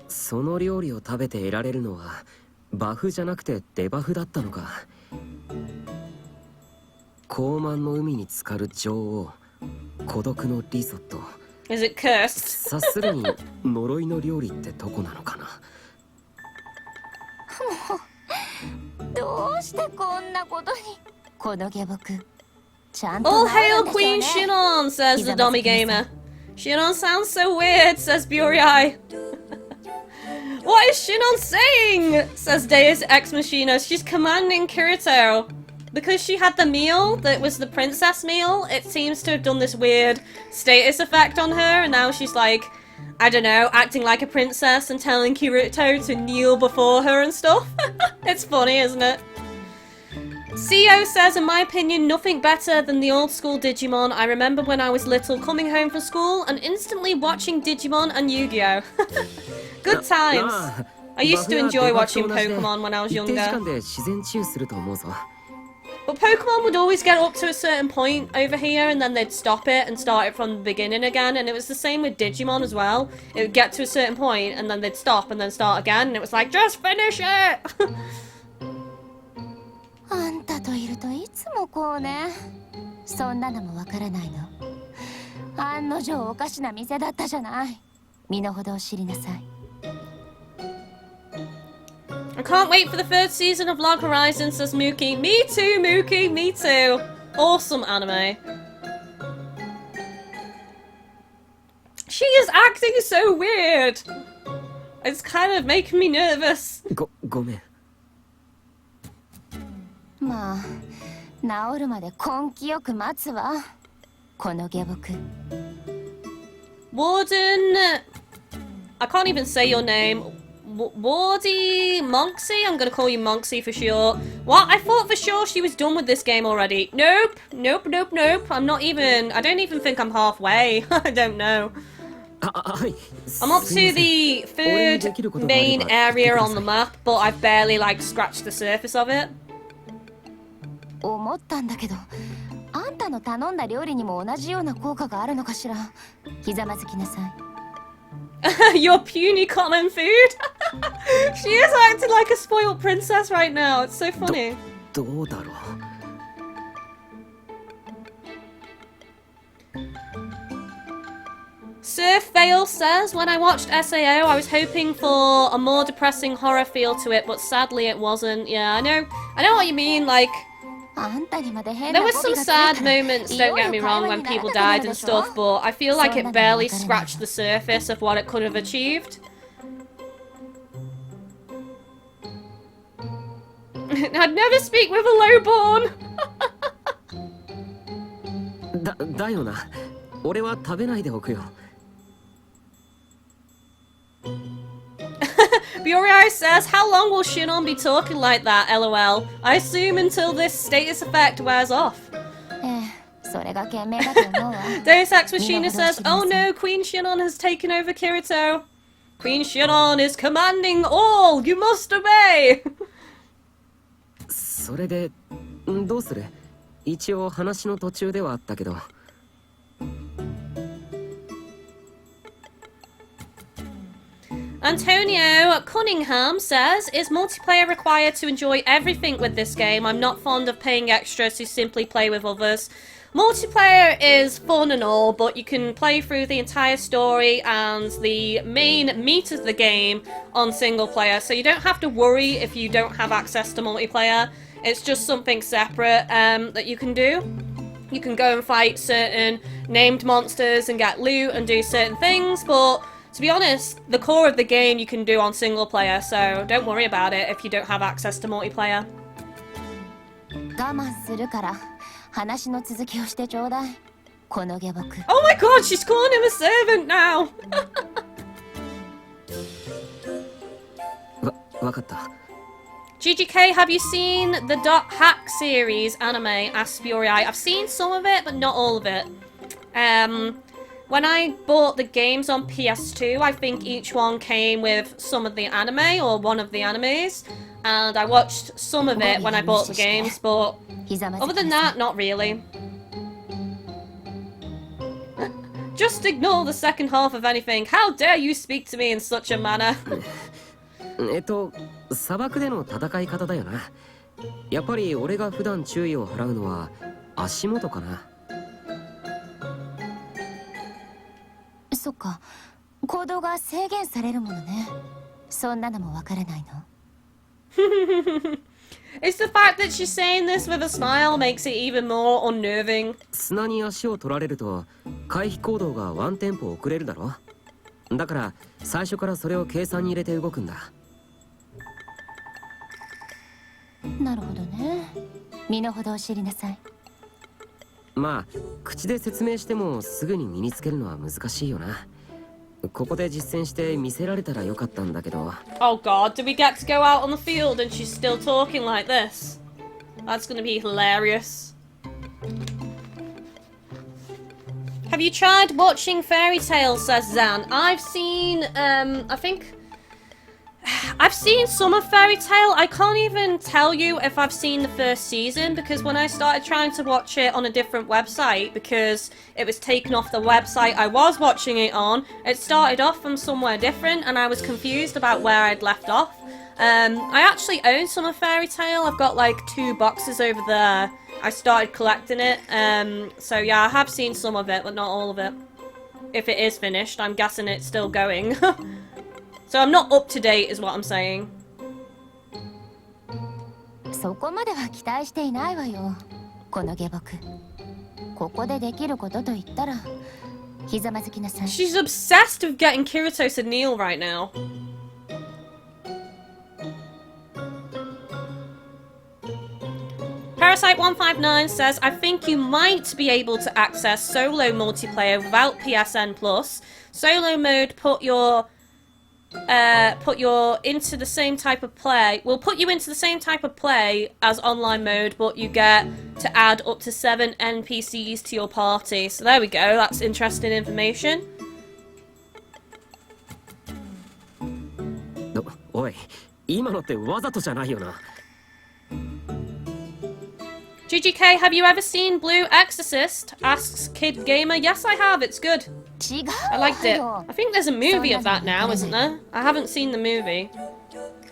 B: その料理を食べて得られるのはバフじゃなくてデバフだったのか高慢の海に浸かる女王孤独のリゾット
A: Is it cursed?
B: 察するに呪いの料理ってどこなのかな
E: どうしてこんなことにこの下僕ちゃんと
A: All
E: 治る
A: hail
E: んでしょう
A: Queen
E: ね
A: Shinon, says the dummy gamer. Shinon sounds so weird, says Biori. What is Shinon saying? Says Deus Ex Machina. She's commanding Kirito. Because she had the meal that was the princess meal, it seems to have done this weird status effect on her, and now she's like, I don't know, acting like a princess and telling Kirito to kneel before her and stuff. It's funny, isn't it? CEO says, in my opinion, nothing better than the old school Digimon. I remember when I was little coming home from school and instantly watching Digimon and Yu-Gi-Oh! Good times. I used to enjoy watching Pokemon when I was younger. But Pokemon would always get up to a certain point over here and then they'd stop it and start it from the beginning again. And it was the same with Digimon as well. It would get to a certain point and then they'd stop and then start again. And it was like, just finish it!
E: あんたといるといつもこうねそんなのもわからないの案の定おかしな店だったじゃない身の程を知りなさい
A: I can't wait for the third season of Log Horizon, says Mookie. Me too, Mookie, me too. Awesome anime. She is acting so weird. It's kind of making me nervous.
B: ごめん
E: まあ治るまで根気よく待つわこの下僕
A: Warden... I can't even say your name. Wardy Monksy? I'm gonna call you Monksy for sure. What? I thought for sure she was done with this game already. Nope. Nope, nope, nope. I'm not even... I don't even think I'm halfway. I don't know. I'm up to the third main area on the map, but I've barely, like, scratched the surface of it.
E: 思ったんだけどあんたの頼んだ料理にも同じような効果があるのかしらひざまずきなさい
A: Your puny common food? She is acting like a spoiled princess right now. It's so funny.
B: どうだろう
A: So Surf Veil says, when I watched SAO, I was hoping for a more depressing horror feel to it, but sadly it wasn't. Yeah, I know what you mean, like... There was some sad moments, don't get me wrong, when people died and stuff, but I feel like it barely scratched the surface of what it could have achieved. I'd never speak with a lowborn!
B: だよな。俺は食べないでおくよ。
A: Buriai says, how long will Shinon be talking like that, lol? I assume until this status effect wears off. Deus Ex Machina says, oh no, Queen Shinon has taken over Kirito. Queen Shinon is commanding all, you must obey!
B: それでどうする？一応話の途中ではあったけど。
A: Antonio Cunningham says, is multiplayer required to enjoy everything with this game? I'm not fond of paying extra to simply play with others. Multiplayer is fun and all, but you can play through the entire story and the main meat of the game on single player, so you don't have to worry if you don't have access to multiplayer. It's just something separate that you can do. You can go and fight certain named monsters and get loot and do certain things, but to be honest, the core of the game you can do on single player, so don't worry about it if you don't have access to multiplayer. Oh my god, she's calling him a servant now!
B: わかった。
A: GGK, have you seen the .hack series anime, asks Buriai? I've seen some of it, but not all of it. When I bought the games on PS2, I think each one came with some of the anime, or one of the animes, and I watched some of it when I bought the games, but other than that, not really. Just ignore the second half of anything. How dare you speak to me in such a manner?
B: 砂漠での戦い方だよな。やっぱり俺が普段注意を払うのは足元かな。
E: そっか、行動が制限されるものね。そんなのもわからないの。
A: It's the fact that she's saying this with a smile makes it even more unnerving.
B: 砂に足を取られると回避行動がワンテンポ遅れるだろ。だから最初からそれを計算に入れて動くんだ。
E: なるほどね。身の程を知りなさい。
B: まあ口で説明してもすぐに身につけるのは難しいよな。ここで実践して見せられたらよかったんだけど。
A: Oh god, do we get to go out on the field and she's still talking like this? That's gonna be hilarious. Have you tried watching Fairy Tail, says Zan? I've seen, I've seen some of Fairy Tail. I can't even tell you if I've seen the first season, because when I started trying to watch it on a different website, because it was taken off the website I was watching it on, it started off from somewhere different and I was confused about where I'd left off. I actually own some of Fairy Tail. I've got like 2 boxes over there. I started collecting it. So yeah, I have seen some of it, but not all of it. If it is finished, I'm guessing it's still going. So I'm not up to date, is what I'm saying.
E: そこまでは期待していないわよ。この下僕。ここでできることと言ったら、ひざまずきなさい。
A: She's obsessed with getting Kirito to kneel right now. Parasite159 says, I think you might be able to access solo multiplayer without PSN Plus. Solo mode put you into the same type of play. Will put you into the same type of play as online mode, but you get to add up to 7 NPCs to your party. So there we go. That's interesting information.
B: おい、今のってわざとじゃないよな。
A: GGK, have you ever seen Blue Exorcist? Asks Kid Gamer. Yes, I have. It's good. I liked it. I think there's a movie of that now, isn't there? I haven't seen the movie.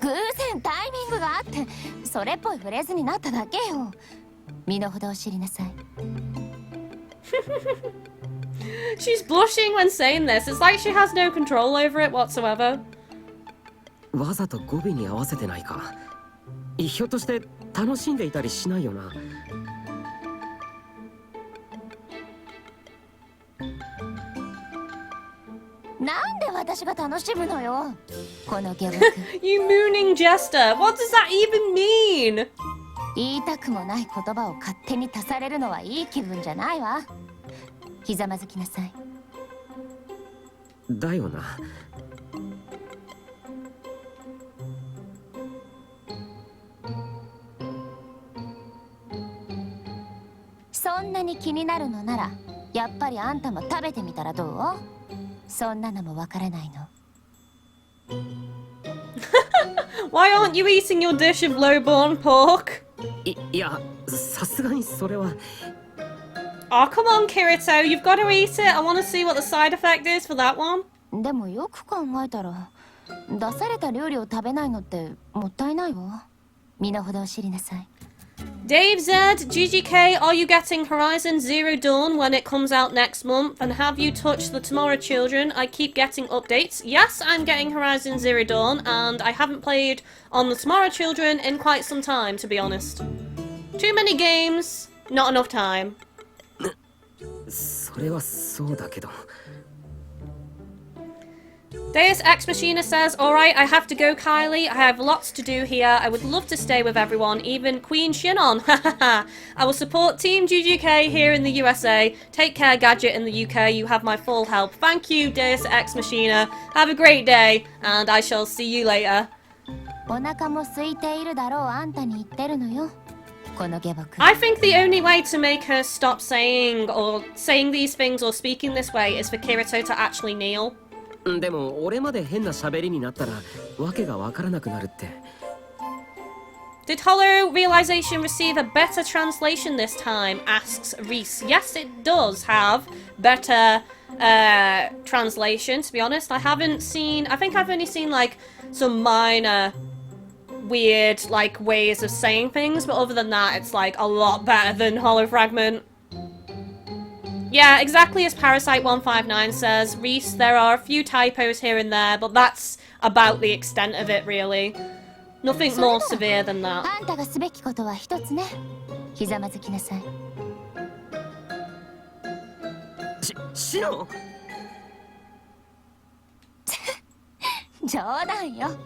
E: 偶然タイミングがあって、それっぽいフレーズになっただけよ。身の程を知りなさい。
A: She's blushing when saying this. It's like she has no control over it whatsoever.
B: わざと語尾に合わせてないか。ひょっとして楽しんでいたりしないよな。
E: なんで私が楽しむのよ。この下僕。
A: You mooning jester. What does that even mean?
E: 言いたくもない言葉を勝手に足されるのはいい気分じゃないわ。ひざまずきなさい。
B: だよな。
E: そんなに気になるのなら、やっぱりあんたも食べてみたらどう？そんなのもわからないの。
A: Why aren't you eating your dish of lowborn pork?
B: いや、さすがにそれは。
A: Oh, come on, Kirito. You've got to eat it. I want to see what the side effect is for that one.
E: でもよく考えたら、出された料理を食べないのってもったいないわ。身の程を知りなさい。
A: Dave Z, GGK, are you getting Horizon Zero Dawn when it comes out next month? And have you touched the Tomorrow Children? I keep getting updates. Yes, I'm getting Horizon Zero Dawn, and I haven't played on the Tomorrow Children in quite some time, to be honest. Too many games, not enough time.
B: それはそうだけど。
A: Deus Ex Machina says, alright, I have to go, Kylie. I have lots to do here. I would love to stay with everyone, even Queen Shinon. I will support Team GGK here in the USA. Take care, Gadget in the UK. You have my full help. Thank you, Deus Ex Machina. Have a great day, and I shall see you later.
E: お腹も空いているだろうあんたに言ってるのよ。この下僕。
A: I think the only way to make her stop saying these things or speaking this way is for Kirito to actually kneel.
B: でも俺まで変な喋りになったらわけがわからなくなるって。
A: Did Hollow Realization receive a better translation this time? Asks Reese. Yes, it does have better translation, to be honest. I think I've only seen like some minor weird like ways of saying things, but other than that it's like a lot better than Hollow Fragment. Yeah, exactly as Parasite159 says, Reese, there are a few typos here and there, but that's about the extent of it, really. Nothing more severe than that.
E: あんたがすべきことは一つね。ひざまずきなさい。
B: シノン
E: 冗談よ。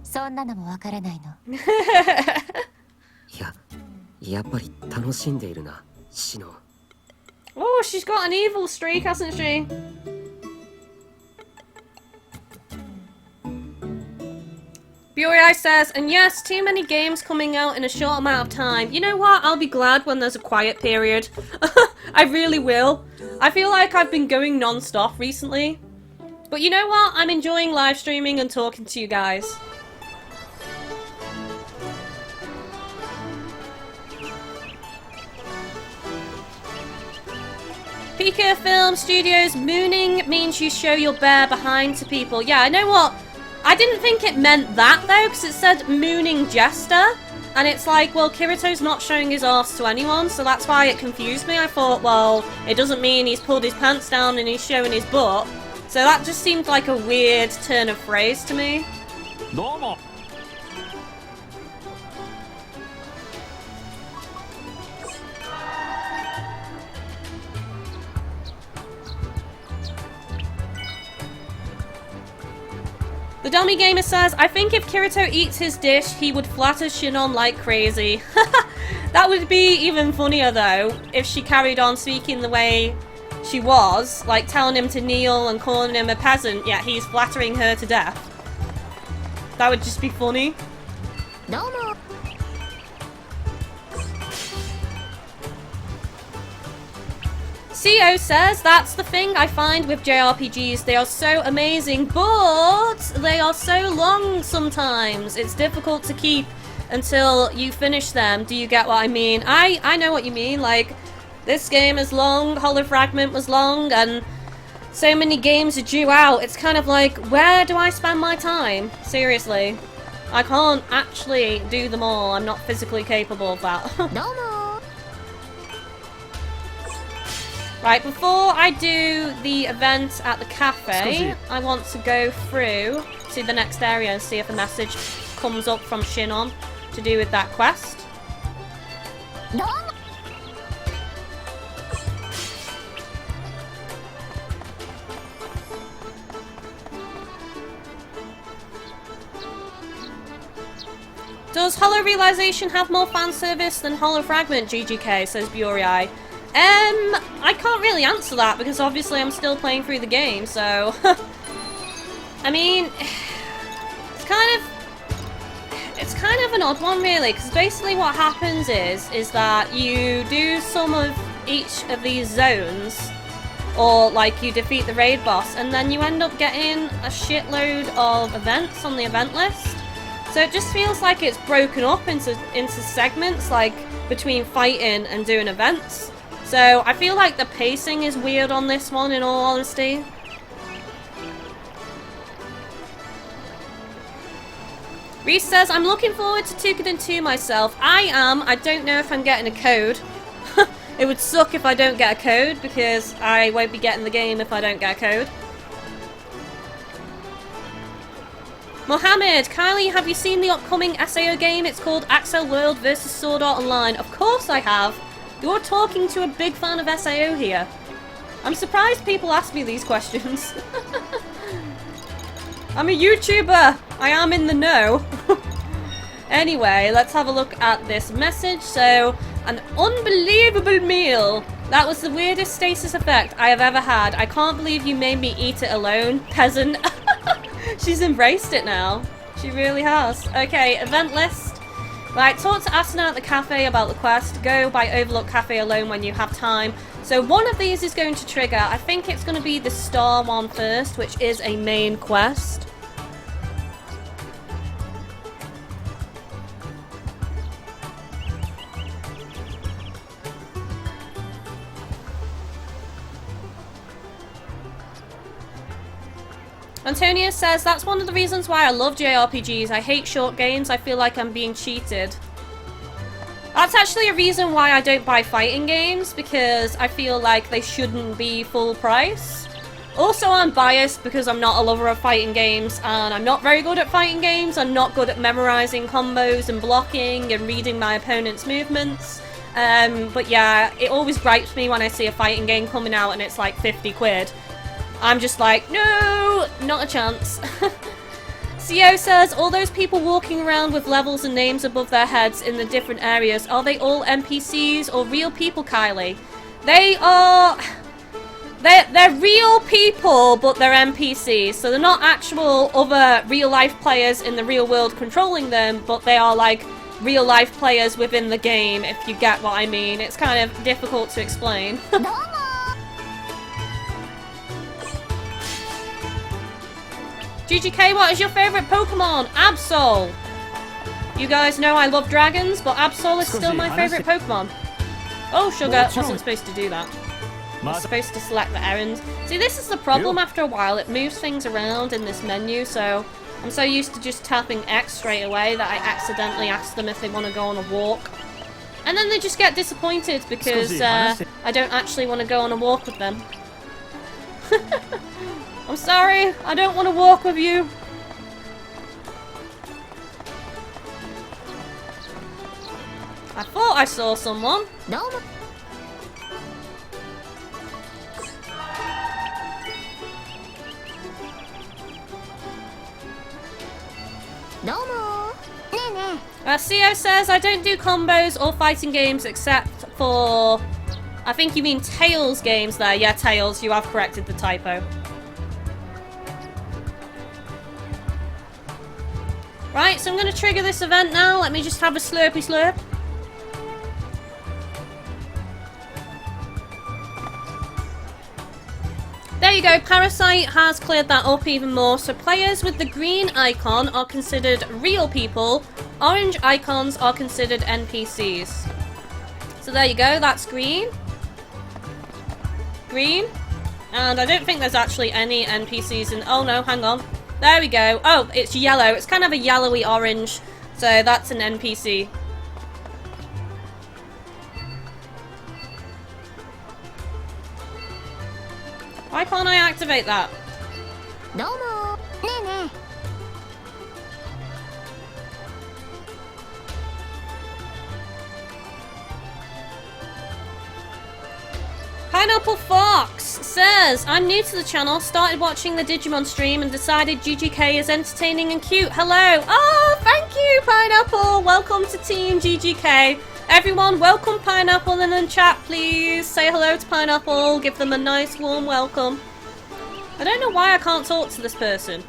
E: そんなのもわからないの。
B: やっぱり楽しんでいるな、シノン。
A: Oh, she's got an evil streak, hasn't she? Burai says, and yes, too many games coming out in a short amount of time. You know what? I'll be glad when there's a quiet period. I really will. I feel like I've been going non-stop recently. But you know what? I'm enjoying live streaming and talking to you guys. Pika Film Studios, mooning means you show your bare behind to people. Yeah, I know what? I didn't think it meant that though, because it said mooning jester. And it's like, well, Kirito's not showing his arse to anyone, so that's why it confused me. I thought, well, it doesn't mean he's pulled his pants down and he's showing his butt. So that just seemed like a weird turn of phrase to me.
F: Domo.
A: The Dummy Gamer says, I think if Kirito eats his dish, he would flatter Shinon like crazy. That would be even funnier though, if she carried on speaking the way she was, like telling him to kneel and calling him a peasant, yet he's flattering her to death. That would just be funny.
D: Domo.
A: CO says, that's the thing I find with JRPGs, they are so amazing, but they are so long sometimes. It's difficult to keep until you finish them. Do you get what I mean? I know what you mean, like, this game is long, Hollow Fragment was long, and so many games are due out. It's kind of like, where do I spend my time? Seriously. I can't actually do them all. I'm not physically capable of that.
D: Domo.
A: Right, before I do the event at the cafe, I want to go through to the next area and see if a message comes up from Shinon to do with that quest. Does Hollow Realization have more fan service than Hollow Fragment, GGK, says Burai. I can't really answer that because obviously I'm still playing through the game, so... I mean, it's kind of an odd one really, because basically what happens is that you do some of each of these zones, or like you defeat the raid boss, and then you end up getting a shitload of events on the event list. So it just feels like it's broken up into segments, like between fighting and doing events. So I feel like the pacing is weird on this one, in all honesty. Reese says, I'm looking forward to Tukiden 2 myself. I am. I don't know if I'm getting a code. It would suck if I don't get a code, because I won't be getting the game if I don't get a code. Mohammed, Kylie, have you seen the upcoming SAO game? It's called Axel World vs Sword Art Online. Of course I have. You're talking to a big fan of SAO here. I'm surprised people ask me these questions. I'm a YouTuber. I am in the know. Anyway, let's have a look at this message. So, an unbelievable meal. That was the weirdest stasis effect I have ever had. I can't believe you made me eat it alone, peasant. She's embraced it now. She really has. Okay, event list. Right, talk to Asuna at the cafe about the quest. Go by Overlook Cafe alone when you have time. So one of these is going to trigger. I think it's going to be the star one first, which is a main quest. Antonio says, that's one of the reasons why I love JRPGs. I hate short games. I feel like I'm being cheated. That's actually a reason why I don't buy fighting games, because I feel like they shouldn't be full price. Also, I'm biased because I'm not a lover of fighting games, and I'm not very good at fighting games. I'm not good at memorizing combos and blocking and reading my opponent's movements. But yeah, it always gripes me when I see a fighting game coming out and it's like 50 quid. I'm just like, no, not a chance. CO says, all those people walking around with levels and names above their heads in the different areas, are they all NPCs or real people, Kylie? They are... They're real people, but they're NPCs. So they're not actual other real-life players in the real world controlling them, but they are like real-life players within the game, if you get what I mean. It's kind of difficult to explain. GGK, what is your favourite Pokemon? Absol! You guys know I love dragons, but Absol is still my favourite Pokemon. Oh, sugar, wasn't supposed to do that. I was supposed to select the errand. See, this is the problem after a while. It moves things around in this menu, so I'm so used to just tapping X straight away that I accidentally ask them if they want to go on a walk. And then they just get disappointed because I don't actually want to go on a walk with them. I'm sorry, I don't want to walk with you. I thought I saw someone.
D: No.
A: CO says, I don't do combos or fighting games except for... I think you mean Tails games there. Yeah, Tails, you have corrected the typo. Right, so I'm going to trigger this event now. Let me just have a slurpy slurp. There you go, Parasite has cleared that up even more. So players with the green icon are considered real people. Orange icons are considered NPCs. So there you go, that's green. Green. And I don't think there's actually any NPCs in... Oh no, hang on. There we go. Oh, it's yellow. It's kind of a yellowy orange. So that's an NPC. Why can't I activate that?
D: どうも。ねえね
A: Pineapple Fox says, I'm new to the channel, started watching the Digimon stream and decided GGK is entertaining and cute. Hello. Oh, thank you, Pineapple. Welcome to Team GGK. Everyone, welcome Pineapple in the chat, please. Say hello to Pineapple. Give them a nice, warm welcome. I don't know why I can't talk to this person.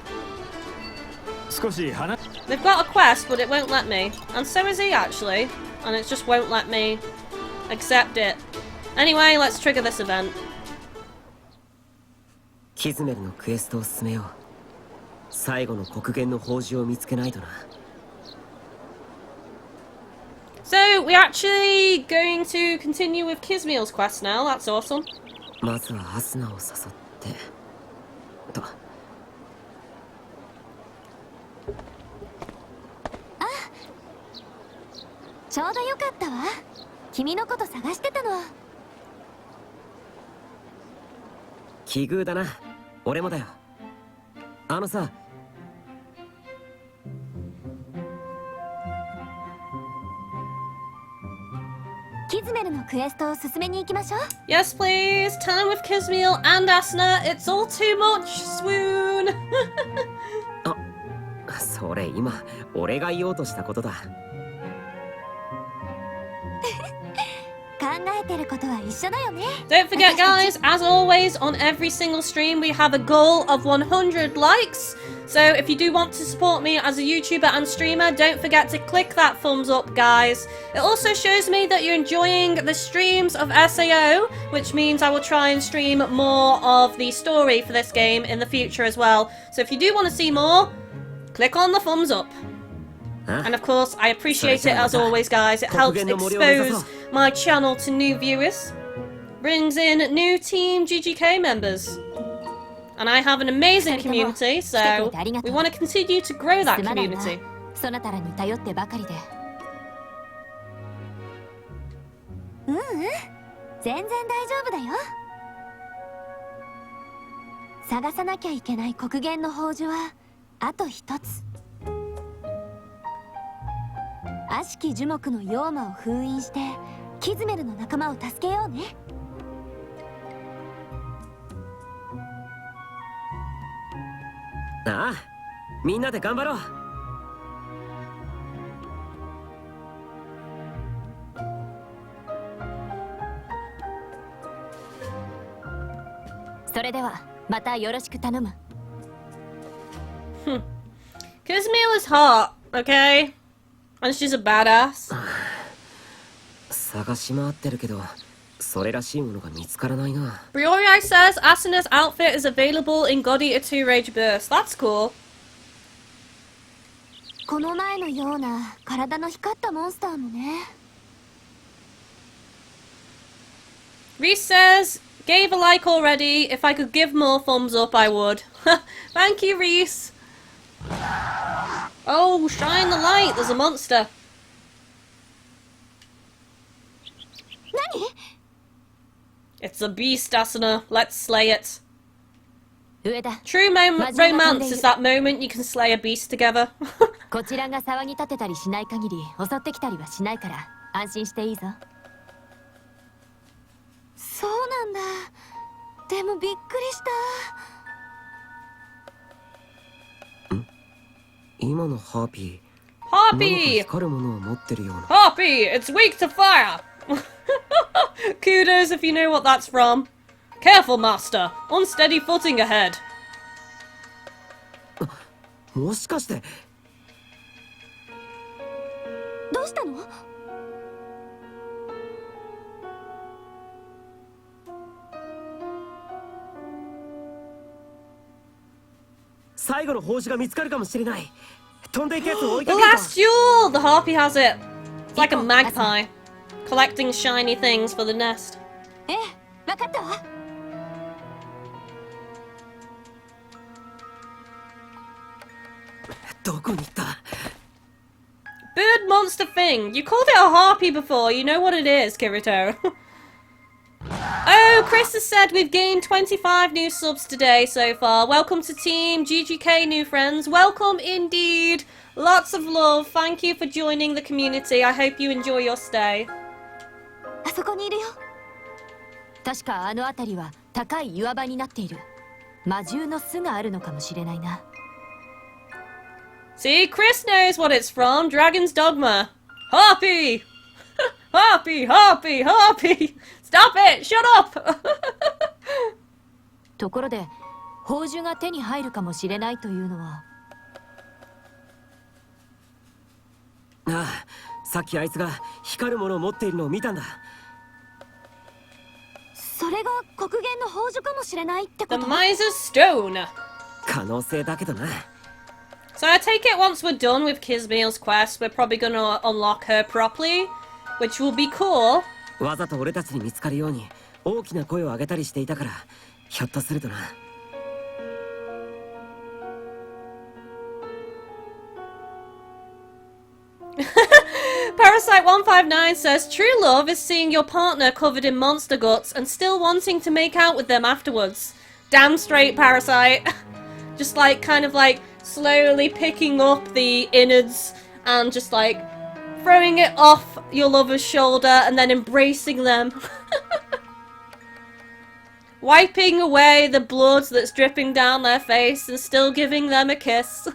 F: 少し話
A: They've got a quest, but it won't let me. And so is he, actually. And it just won't let me accept it. Anyway, let's trigger this event.
B: キズメルのクエストを進めよう。最後の黒源の宝珠を見つけないとな。
A: So, we're actually going to continue with Kizmeel's quest now. That's awesome.
B: まずはアスナを誘ってと。
E: ちょうどよかったわ。君のこと探してたの。
B: 奇遇だな。俺もだよ。あのさ。
E: キズメルのクエストを進めに行きましょう。
A: Yes, please. Time with Kizmeel and Asuna. It's all too much. Swoon.
B: あ、それ今俺が言おうとしたことだ。
E: 考えてることは一緒だよね。
A: Don't forget, guys, as always, on every single stream, we have a goal of 100 likes. So if you do want to support me as a YouTuber and streamer, don't forget to click that thumbs up, guys. It also shows me that you're enjoying the streams of SAO, which means I will try and stream more of the story for this game in the future as well. So if you do want to see more, click on the thumbs up. And of course, I appreciate it as always, guys. It helps expose my channel to new viewers, brings in new Team GGK members. And I have an amazing community, so we want to continue to grow that community.
E: そなたらに頼ってばかりで。全然大丈夫だよ。探さなきゃいけない黒源の宝珠はあと一つ。悪しき樹木の妖魔を封印してキズメルの仲間を助けようね。
B: ああ、みんなで頑張ろう。
E: それではまたよろしく頼む。
A: Kizmeel is hot, okay? And she's a badass.
B: 探し回ってるけど、それらしいものが見つからないな。
A: Briori says Asuna's outfit is available in Godi Atu Rage Burst. That's cool.
E: この前のような体の光ったモンスターもね。
A: Reese says, gave a like already. If I could give more thumbs up, I would. Thank you, Reese. Oh, shine the light. There's a monster.
E: 何？
A: It's a beast, Asuna. Let's slay it.
E: 上だ。
A: True romance is that moment you can slay a beast together.
E: こちらが騒ぎ立てたりしない限り襲ってきたりはしないから安心していいぞ。そうなんだ。でもびっくりした。
B: 今のハーピー。
A: Harpy!
B: 光るものを持ってるような。
A: Harpy! It's weak to fire! Kudos if you know what that's from. Careful, master. Unsteady footing ahead.
B: もしかして。
E: どうしたの？
B: 最後の宝珠が見つかるかもしれない。飛んでいくやつを追い
A: The
B: かけると。
A: last jewel! The harpy has it. It's like a magpie. Collecting shiny things for the nest.
E: ええ、わかったわ。
B: どこに行った？
A: Bird monster thing. You called it a harpy before. You know what it is, Kirito. Oh, Chris has said we've gained 25 new subs today so far. Welcome to Team GGK, new friends. Welcome indeed. Lots of love. Thank you for joining the community. I hope you enjoy your stay.
E: あそこにいるよ。確かあの辺りは高い岩場になっている。魔獣の巣があるのかもしれないな。
A: See, Chris knows what it's from. Dragon's Dogma. Harpy! Harpy, harpy, harpy! Stop it! Shut up!
E: ところで、宝珠が手に入るかもしれないというのは。
B: ああ、さっきあいつが光るものを持っているのを見たんだ。
E: それが黒源の宝珠かもしれないってこ
A: The
E: と。
A: Miser's Stone.
B: 可能性だけどな。
A: So I take it once we're done with Kismeal's quest, we're probably gonna unlock her properly, which will be cool.
B: わざと俺たちに見つかるように大きな声を上げたりしていたから、ひょっとするとな。
A: Parasite159 says, True love is seeing your partner covered in monster guts and still wanting to make out with them afterwards. Damn straight, Parasite. Just like, kind of like, slowly picking up the innards and just like, throwing it off your lover's shoulder and then embracing them. Wiping away the blood that's dripping down their face and still giving them a kiss.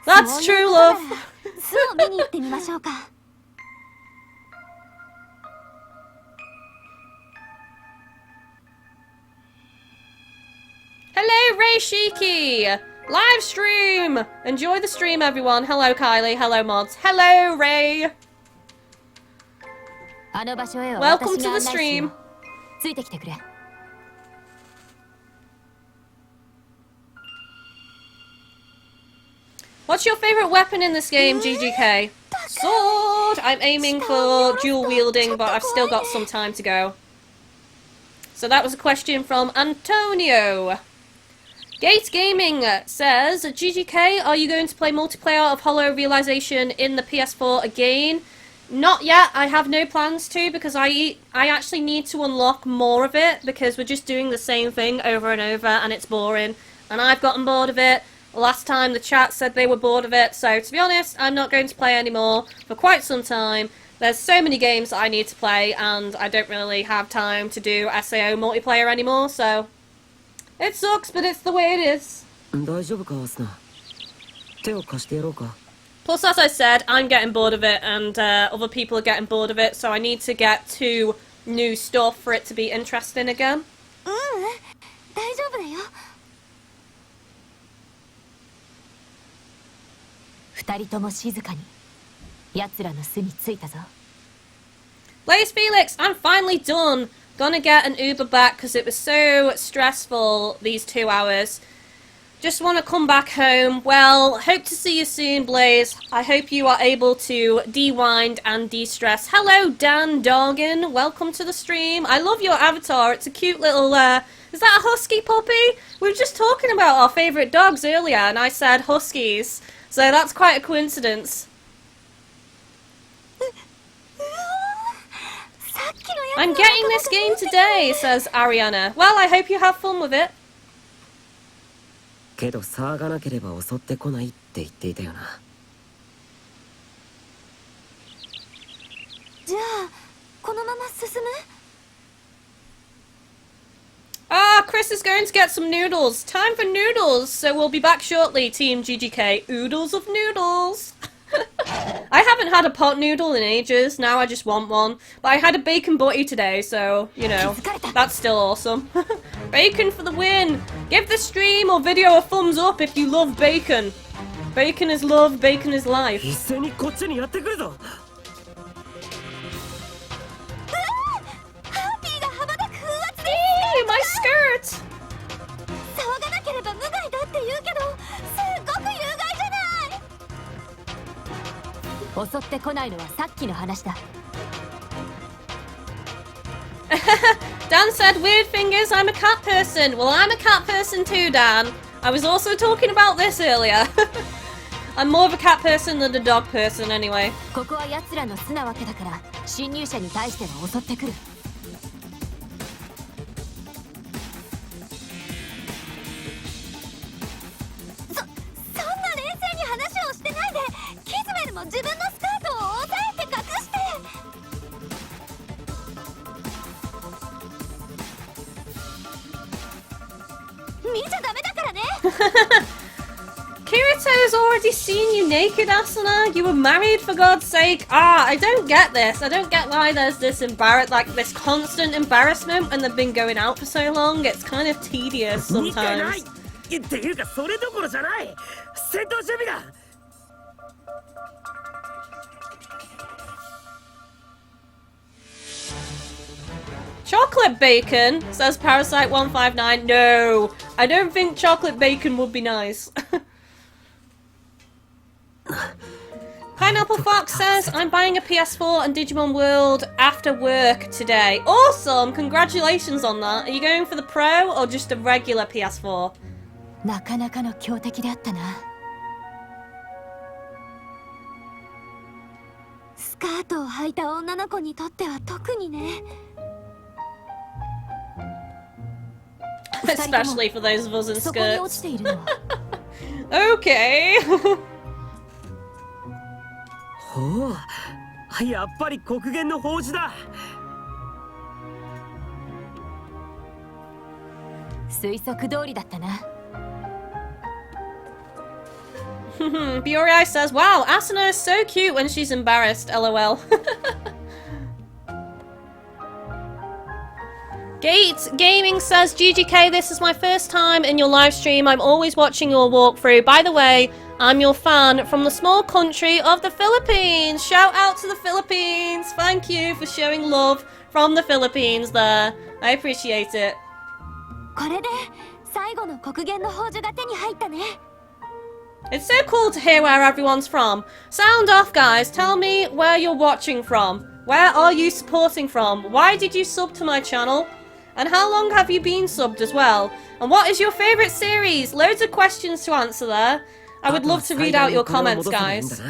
A: That's true love.
E: 巣を見に行ってみましょうか。
A: Hello, Ray Shiki! Live stream! Enjoy the stream, everyone. Hello, Kylie. Hello, mods. Hello, Ray!
E: あの場所へは
A: Welcome
E: 私が
A: to
E: 案
A: the
E: 内しよ
A: stream.
E: う。ついてきてくれ。
A: What's your favorite weapon in this game, GGK? Sword! I'm aiming for dual wielding, but I've still got some time to go. So that was a question from Antonio. Gate Gaming says, GGK, are you going to play multiplayer of Hollow Realization in the PS4 again? Not yet. I have no plans to because I actually need to unlock more of it because we're just doing the same thing over and over and it's boring. And I've gotten bored of it. Last time the chat said they were bored of it, so to be honest, I'm not going to play anymore for quite some time. There's so many games that I need to play and I don't really have time to do SAO multiplayer anymore, so it sucks, but it's the way it is.
B: 大丈夫か、アスナ。手を貸してやろうか。
A: Plus, as I said, I'm getting bored of it and other people are getting bored of it, so I need to get to new stuff for it to be interesting again.
E: 大丈夫だよ。二人とも静かに。奴らの巣に着いたぞ。
A: Blaze Felix, I'm finally done. Gonna get an Uber back because it was so stressful these 2 hours. Just want to come back home. Well, hope to see you soon, Blaze. I hope you are able to de-wind and de-stress. Hello, Dan Dorgan. Welcome to the stream. I love your avatar. It's a cute little, is that a husky puppy? We were just talking about our favourite dogs earlier and I said huskies. So that's quite a coincidence. I'm getting this game today, says Ariana. Well, I hope you have fun with it.
B: けど騒がなければ襲ってこないって言っていたよな。
E: じゃあ、このまま進む？
A: Ah, Chris is going to get some noodles. Time for noodles. So we'll be back shortly, Team GGK. Oodles of noodles. I haven't had a pot noodle in ages. Now I just want one. But I had a bacon butty today, so, you know, that's still awesome. Bacon for the win. Give the stream or video a thumbs up if you love bacon. Bacon is love, bacon is life.
B: 一斉にこっちにやってくるぞ。
E: ハッピーが羽ばたく風圧で
A: Hey, my skirt!
E: 騒がなければ無害だって言うけど、すっごく有害じゃない。襲ってこないのはさっきの話だ。
A: Dan said, weird thing is I'm a cat person. Well, I'm a cat person too, Dan. I was also talking about this earlier. I'm more of a cat person than a dog person anyway.
E: ここは奴らの巣なわけだから、侵入者に対しては襲ってくる。見ちゃダメだからね。
A: Kirito's already seen you naked, Asuna. You were married, for God's sake. I don't get this. I don't get why there's this this constant embarrassment when they've been going out for so long. It's kind of tedious sometimes.
B: っていうかそれどころじゃない。戦闘準備だ。
A: Chocolate bacon, says Parasite159. No, I don't think chocolate bacon would be nice. Pineapple Fox says, I'm buying a PS4 and Digimon World after work today. Awesome! Congratulations on that. Are you going for the Pro or just a regular PS4?
E: なかなかの強敵であったな。スカートを履いた女の子にとっては特にね。
A: Especially for those of us in
E: そこに落
A: skirts.
E: ちているのは。
A: Okay.
B: ほう、やっぱり黒源の宝珠だ。
E: 推測通りだったな。
A: Buri says, wow, Asuna is so cute when she's embarrassed, lol. Gate Gaming says, GGK, this is my first time in your live stream. I'm always watching your walkthrough. By the way, I'm your fan from the small country of the Philippines. Shout out to the Philippines. Thank you for showing love from the Philippines there. I appreciate it.
E: これで最後の黒源の宝珠が手に入ったね。
A: It's so cool to hear where everyone's from. Sound off, guys. Tell me where you're watching from. Where are you supporting from? Why did you sub to my channel? And how long have you been subbed as well? And what is your favourite series? Loads of questions to answer there. I would love to read out your comments, guys.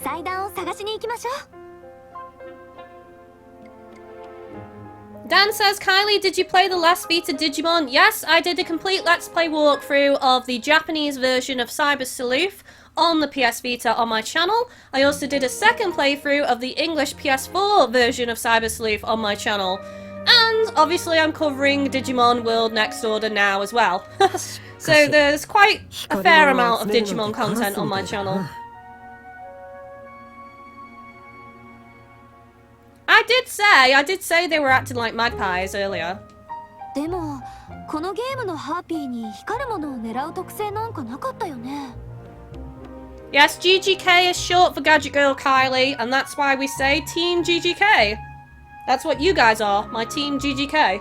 E: 祭壇を探しに行きましょう。
A: Dan says, Kylie, did you play the last Vita Digimon? Yes, I did a complete Let's Play walkthrough of the Japanese version of Cyber Sleuth on the PS Vita on my channel. I also did a second playthrough of the English PS4 version of Cyber Sleuth on my channel. And obviously I'm covering Digimon World Next Order now as well. So there's quite a fair amount of Digimon content on my channel. I did say they were acting like magpies earlier.
E: でもこのゲームのハーピーに光るものを狙う特性なんかなかったよね。
A: Yes, GGK is short for GadgetGirlKylie, and that's why we say Team GGK. That's what you guys are, my Team GGK.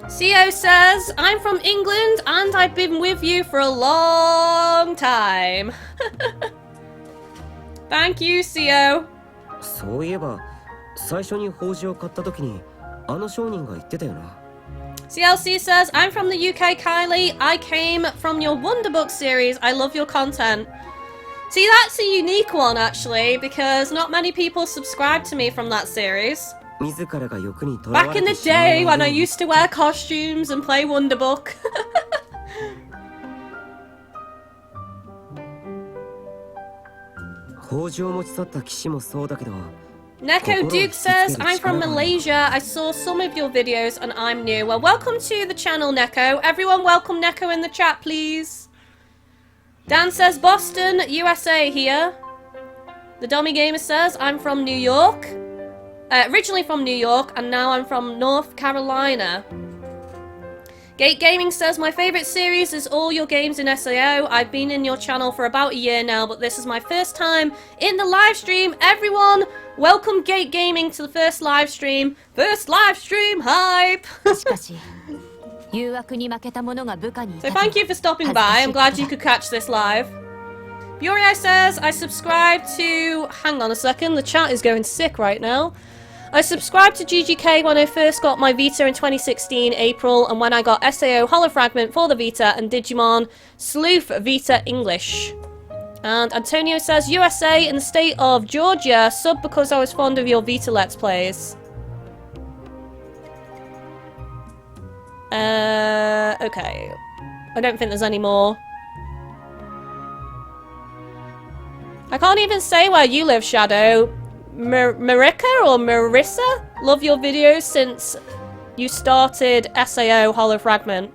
A: CO says, I'm from England and I've been with you for a long time. Thank you, CO.
B: そういえば最初に宝珠を買った時にあの商人が言ってたよな。
A: CLC says, I'm from the UK, Kylie. I came from your Wonderbook series. I love your content. See, that's a unique one, actually, because not many people subscribe to me from that series.
B: 自らが欲にとらわ
A: Back
B: れ
A: in
B: て
A: the
B: しまわない
A: day
B: よう
A: when I
B: に
A: used to wear costumes and play Wonderbook.
B: 宝珠を持ち去った騎士もそうだけど
A: Neko Duke says, I'm from Malaysia. I saw some of your videos and I'm new. Well, welcome to the channel, Neko. Everyone welcome Neko in the chat, please. Dan says, Boston, USA here. The Dummy Gamer says, I'm from New York. Originally from New York, and now I'm from North Carolina. Gate Gaming says, my favourite series is all your games in SAO. I've been in your channel for about a year now, but this is my first time in the live stream. Everyone, welcome Gate Gaming to the first live stream. First live stream hype!
E: しかし誘惑に負けた者が部下にいた
A: So
E: と
A: thank you for stopping by. I'm glad you could catch this live. Buria says, I subscribe to... Hang on a second, the chat is going sick right now. I subscribed to GGK when I first got my Vita in 2016 April, and when I got SAO Holofragment for the Vita and Digimon Sleuth Vita English. And Antonio says, USA in the state of Georgia, sub because I was fond of your Vita Let's Plays. Okay. I don't think there's any more. I can't even say where you live, Shadow. Marika or Marissa? Love your videos since you started SAO Hollow Fragment.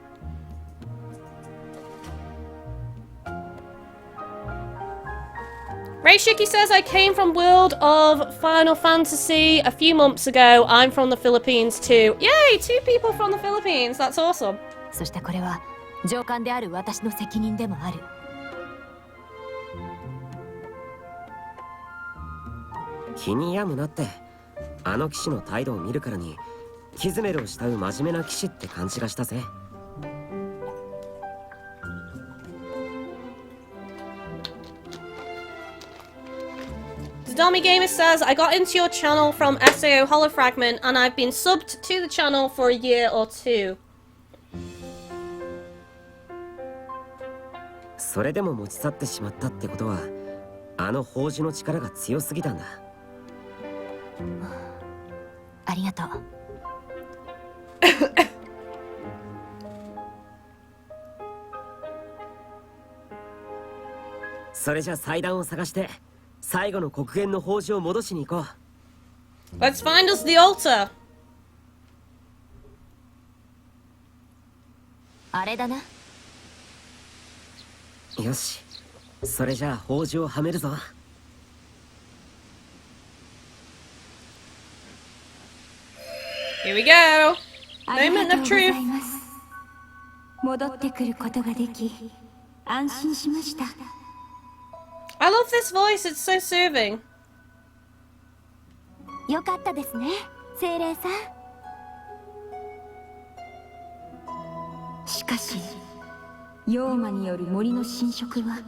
A: Ray Shiki says, I came from World of Final Fantasy a few months ago. I'm from the Philippines too. Yay! 2 people from the Philippines. That's awesome.
E: そしてこれは上官である私の責任でもある。
B: 気に病むなって。あの騎士の態度を見るからにキズメルを慕う真面目な騎士って感じがしたぜ。
A: Zadami Gamer says, I got into your channel from SAO Hollow Fragment and I've been subbed to the channel for a year or 2.
B: それでも持ち去ってしまったってことは、あの宝珠の力が強すぎたんだ。
E: ありがとう。
B: それじゃ祭壇を探して最後の黒煙の宝珠を戻しに行こう。
A: Let's find us the altar.
E: あれだな。
B: よし、それじゃあ宝珠をはめるぞ。
A: Here we go. Moment of truth.
E: 戻ってくることができ安心しました。
A: I love this voice. It's so soothing.
E: よかったですね、精霊さん。しかし妖魔による森の侵食は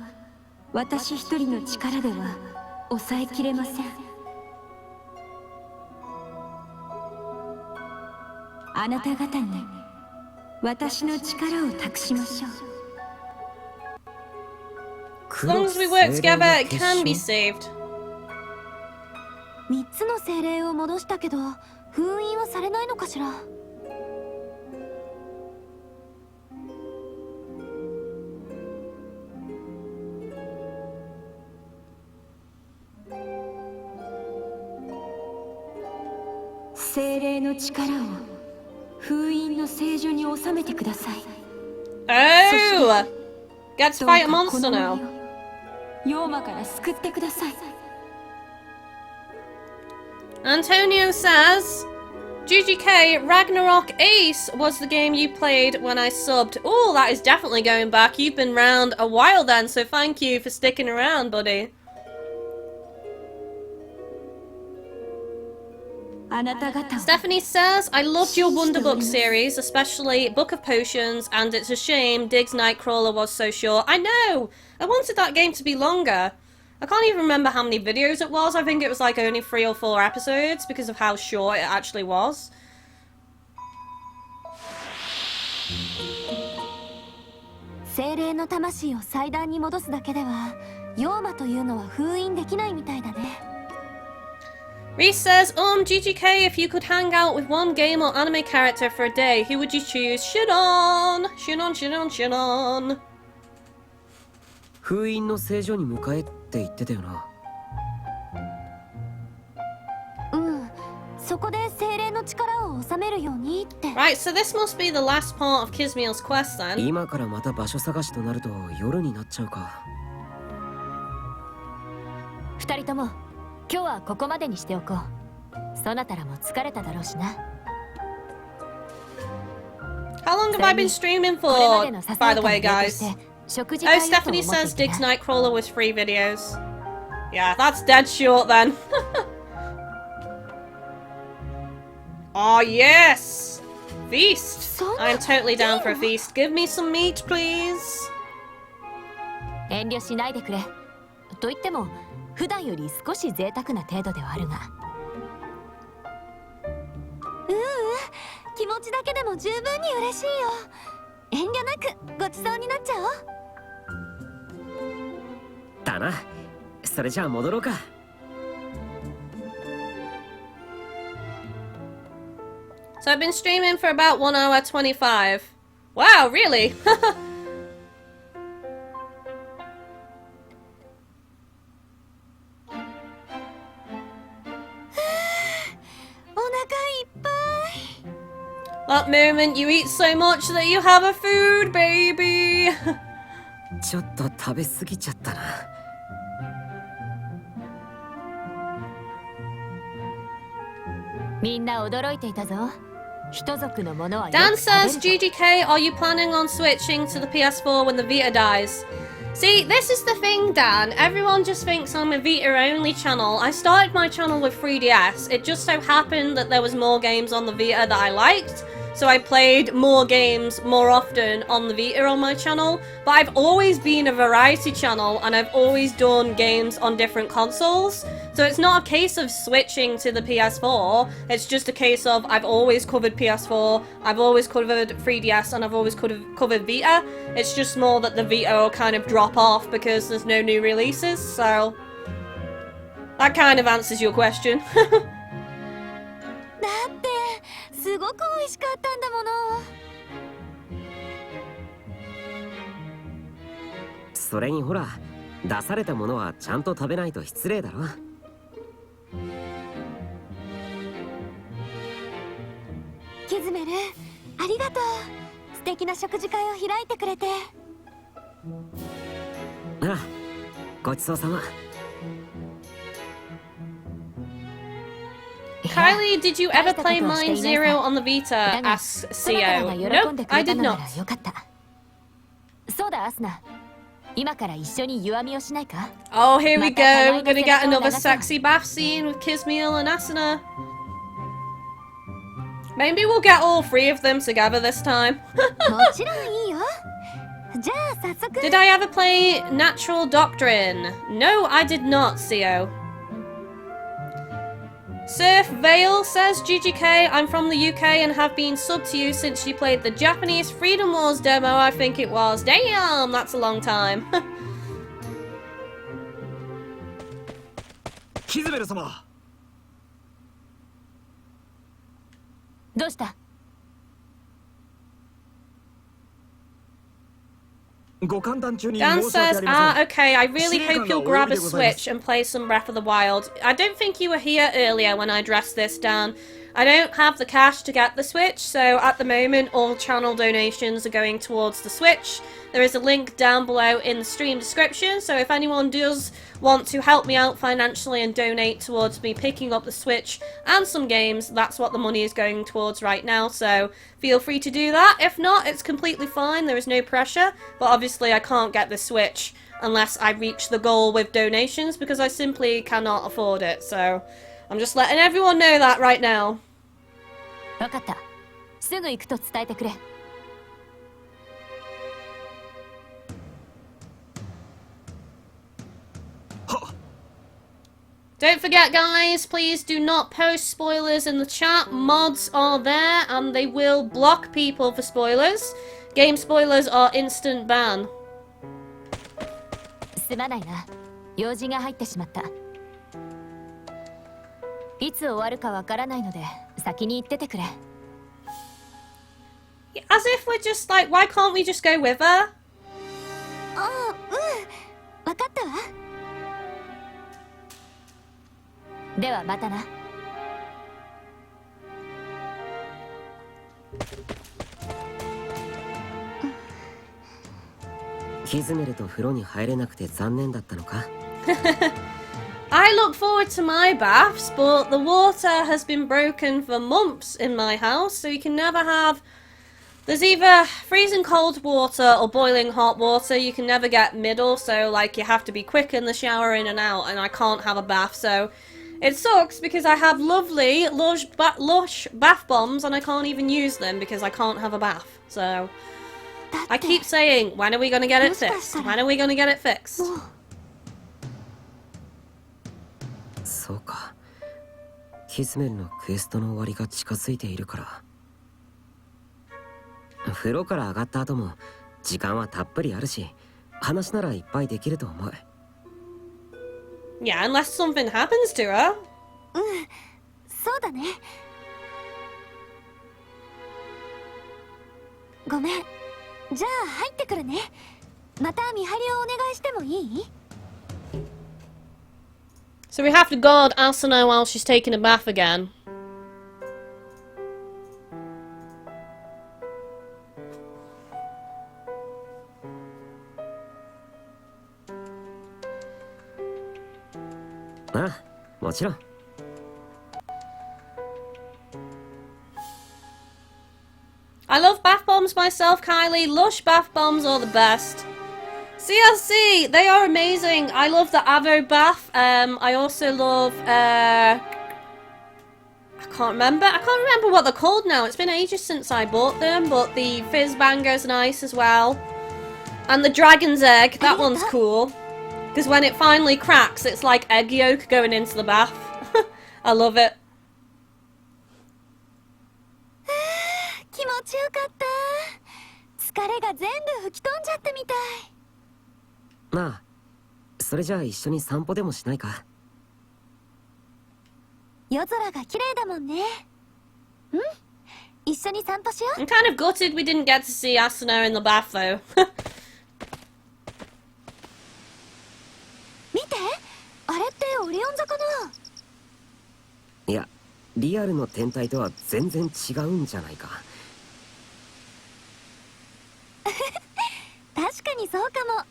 E: 私一人の力では抑えきれません。あなた方に私の力を託しましょう。
A: As long as we work together, it can be saved.
E: 3つの精霊を戻したけど封印はされないのかしら。精霊の力を封印の聖女に収めてください。
A: Oh! Get to fight a monster now.
E: 妖魔から救ってください。
A: Antonio says, GGK Ragnarok Ace was the game you played when I subbed. Oh, that is definitely going back. You've been round a while then, so thank you for sticking around, buddy.
E: あなた方
A: Stephanie says, I loved your Wonderbook series, especially Book of Potions, and it's a shame Diggs Nightcrawler was so short. I know! I wanted that game to be longer. I can't even remember how many videos it was. I think it was like only 3 or 4 episodes because of how short it actually was.
E: 精霊の魂を祭壇に戻すだけでは妖魔というのは封印できないみたいだね。
A: Reese says, GGK, if you could hang out with one game or anime character for a day, who would you choose? Shinon! Shinon, Shinon, Shinon!
B: 封印の聖女に迎えって言ってたよな。
E: うん、そこで精霊の力を収めるようにって。
A: Right, so this must be the last part of Kizmiel's quest then.
B: 今からまた場所探しとなると夜になっちゃうか。
E: 2人とも今日はここまでにしておこう。そなたらも疲れただろうしな。
A: How long have I been streaming for, by the way, guys? Oh, Stephanie says Diggs Nightcrawler was 3 videos. Yeah, that's dead short then. Oh, yes! Feast! I'm totally down for a feast. Give me some meat, please.
E: 遠慮しないでくれ。と言っても普段より少し贅沢な程度ではあるが。気持ちだけでも十分に嬉しいよ。遠慮なくごちそうになっちゃおう。
B: だな。それじゃあ戻ろうか。
A: So I've been streaming for about 1 hour 25. Wow, really? That moment you eat so much that you have a food baby.
B: ちょっと食べ過ぎちゃったな。
E: みんな驚いていたぞ。人族のものはよく
A: Dan
E: 食べる
A: says,
E: ぞ。
A: GGK, are you planning on switching to the PS4 when the Vita dies? See, this is the thing, Dan. Everyone just thinks I'm a Vita-only channel. I started my channel with 3DS. It just so happened that there was more games on the Vita that I liked, so I played more games more often on the Vita on my channel. But I've always been a variety channel, and I've always done games on different consoles. So it's not a case of switching to the PS4, it's just a case of I've always covered PS4, I've always covered 3DS, and I've always covered Vita. It's just more that the Vita will kind of drop off because there's no new releases, so... That kind of answers your question.
E: だってすごく美味しかったんだもの。
B: それにほら、出されたものはちゃんと食べないと失礼だろ。
E: キズメル、ありがとう。素敵な食事会を開いてくれて。
B: ああ、ごちそうさま。
A: Kylie, did you ever play Mind Zero on the Vita? Asks CO. Nope, I did not.
E: よかった。そうだ、アスナ。今から一緒に湯あみをしないか？
A: Oh, here we go. We're gonna get another sexy bath scene with Kizmeal and Asuna. Maybe we'll get all three of them together this time.
E: もちろんいいよ。じゃあ早速。
A: Did I ever play Natural Doctrine? No, I did not, CO. Surf Vale says, GGK, I'm from the UK and have been subbed to you since you played the Japanese Freedom Wars demo, I think it was. Damn, that's a long time.
F: キズメル様。
E: どうした？
F: ご歓談中に
A: Dan
F: 申し訳あ
A: says,
F: りません。
A: okay, I really hope you'll grab a Switch and play some Breath of the Wild. I don't think you were here earlier when I addressed this, Dan. I don't have the cash to get the Switch, so at the moment all channel donations are going towards the Switch. There is a link down below in the stream description, so if anyone does want to help me out financially and donate towards me picking up the Switch and some games, that's what the money is going towards right now, so feel free to do that. If not, it's completely fine, there is no pressure, but obviously I can't get the Switch unless I reach the goal with donations because I simply cannot afford it, so I'm just letting everyone know that right now.
E: わかった。すぐ行くと伝えてくれ。
A: Don't forget, guys, please do not post spoilers in the chat. Mods are there and they will block people for spoilers. Game spoilers are instant ban.
E: すまないな。用事が入ってしまった。いつ終わるかわからないので先に行っててくれ。
A: As if we're just like, why can't we just go with her?
E: ああ、うん。わかったわ。ではまたな。
B: キズメルと風呂に入れなくて残念だったのか？
A: I look forward to my baths, but the water has been broken for months in my house, so you can never have... There's either freezing cold water or boiling hot water. You can never get middle, so like you have to be quick in the shower in and out, and I can't have a bath, so it sucks because I have lovely lush bath bombs and I can't even use them because I can't have a bath. So I keep saying, when are we gonna get it fixed? When are we gonna get it fixed?
B: そうか。キズメルのクエストの終わりが近づいているから。風呂から上がった後も時間はたっぷりあるし、話ならいっぱいできると思う。
A: Yeah, unless something happens to her.
E: うん、そうだね。ごめん。じゃあ入ってくるね。また見張りをお願いしてもいい？
A: So we have to guard Asuna while she's taking a bath again.
B: もちろん。
A: I love bath bombs myself, Kylie. Lush bath bombs are the best. CLC, they are amazing. I love the Avo bath. I also love, I can't remember what they're called now. It's been ages since I bought them, but the Fizz Banger's nice as well. And the Dragon's Egg, that one's cool. Because when it finally cracks, it's like egg yolk going into the bath. I love it.
E: 気持ちよかった。疲れが全部吹き飛んじゃったみたい。
B: なあ、それじゃあ一緒に散歩でもしないか。
E: 夜空が綺麗だもんね。うん、一緒に散歩しよう。
A: I'm kind of gutted we didn't get to see Asuna in the bath though.
E: 見て、あれってオリオン座かな。
B: いや、リアルの天体とは全然違うんじゃないか。
E: 確かにそうかも。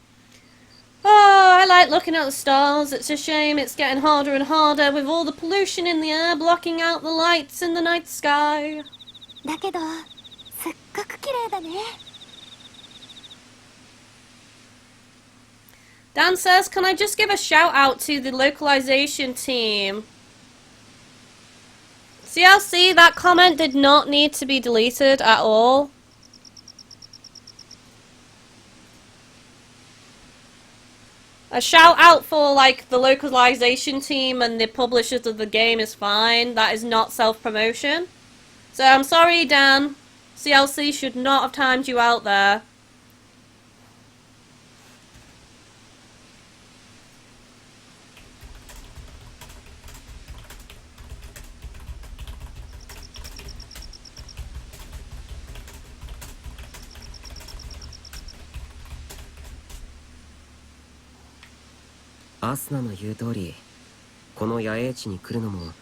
A: Oh, I like looking at the stars. It's a shame it's getting harder and harder with all the pollution in the air blocking out the lights in the night sky.
E: だけど、すっごく綺麗だね。
A: Dan says, can I just give a shout out to the localization team? CLC, that comment did not need to be deleted at all. A shout out for like the localization team and the publishers of the game is fine. That is not self-promotion. So I'm sorry, Dan. CLC should not have timed you out there.
B: Asuna の言う通り、この野営地に来るのも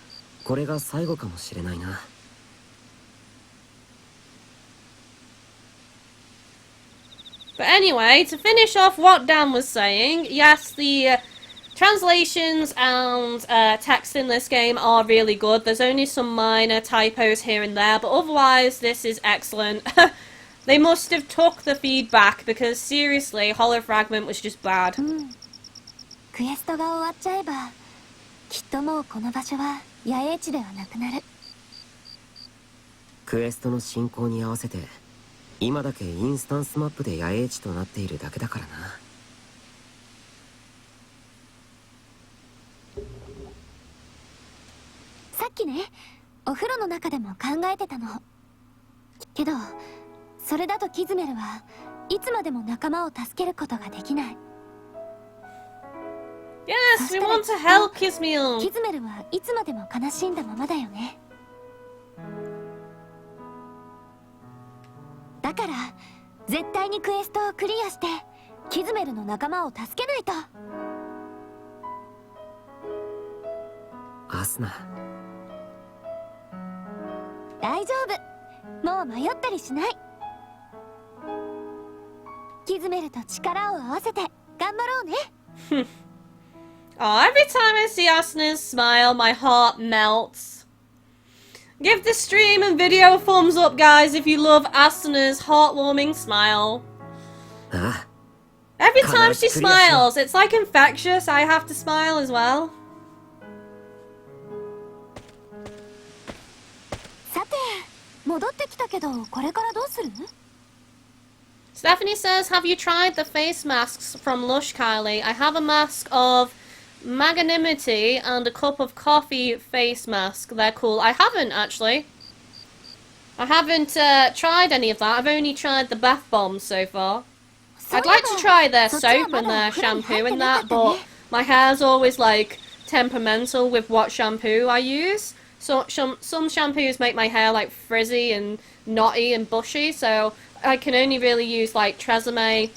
B: これが最後かもしれないな。
A: But anyway, to finish off what Dan was saying, yes, the translations and text in this game are really good. There's only some minor typos here and there, but otherwise this is excellent. They must have took the feedback because seriously, Hollow Fragment was just bad.
E: クエストが終わっちゃえば、きっともうこの場所は野営地ではなくなる。
B: クエストの進行に合わせて今だけインスタンスマップで野営地となっているだけだからな。
E: さっきね、お風呂の中でも考えてたの。けど、それだとキズメルはいつまでも仲間を助けることができない。
A: Yes, we want to help Kismiel.
E: キズメルはいつまでも悲しんだままだよね。だから絶対にクエストをクリアしてキズメルの仲間を助けないと。
B: アスナ、
E: 大丈夫、もう迷ったりしない。キズメルと力を合わせて頑張ろうね。
A: Oh, every time I see Asuna's smile, my heart melts. Give the stream and video a thumbs up, guys, if you love Asuna's heartwarming smile. Every time she smiles, it's like infectious. I have to smile as well.
E: さて、戻ってきたけど、これからどうする？
A: Stephanie says, have you tried the face masks from Lush, Kylie? I have a mask of magnanimity and a cup of coffee face mask. They're cool. I haven't, actually. I haven't tried any of that. I've only tried the bath bombs so far. I'd like to try their soap and their shampoo and that, but my hair's always, like, temperamental with what shampoo I use. So some shampoos make my hair, like, frizzy and knotty and bushy, so I can only really use, like, Tresemme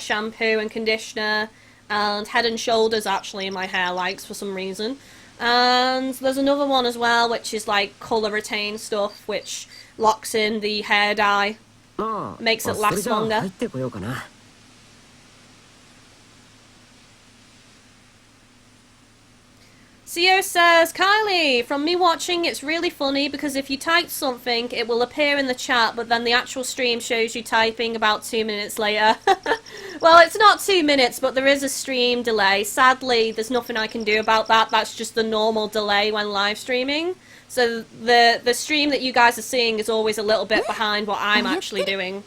A: shampoo and conditioner and Head and Shoulders, actually, in my hair likes for some reason. And there's another one as well, which is, like, colour retain stuff, which locks in the hair dye. Makes it last longer. Sio says, Kylie, from me watching, it's really funny because if you type something, it will appear in the chat, but then the actual stream shows you typing about 2 minutes later. Well, it's not 2 minutes, but there is a stream delay. Sadly, there's nothing I can do about that. That's just the normal delay when live streaming. So the stream that you guys are seeing is always a little bit behind what I'm actually doing.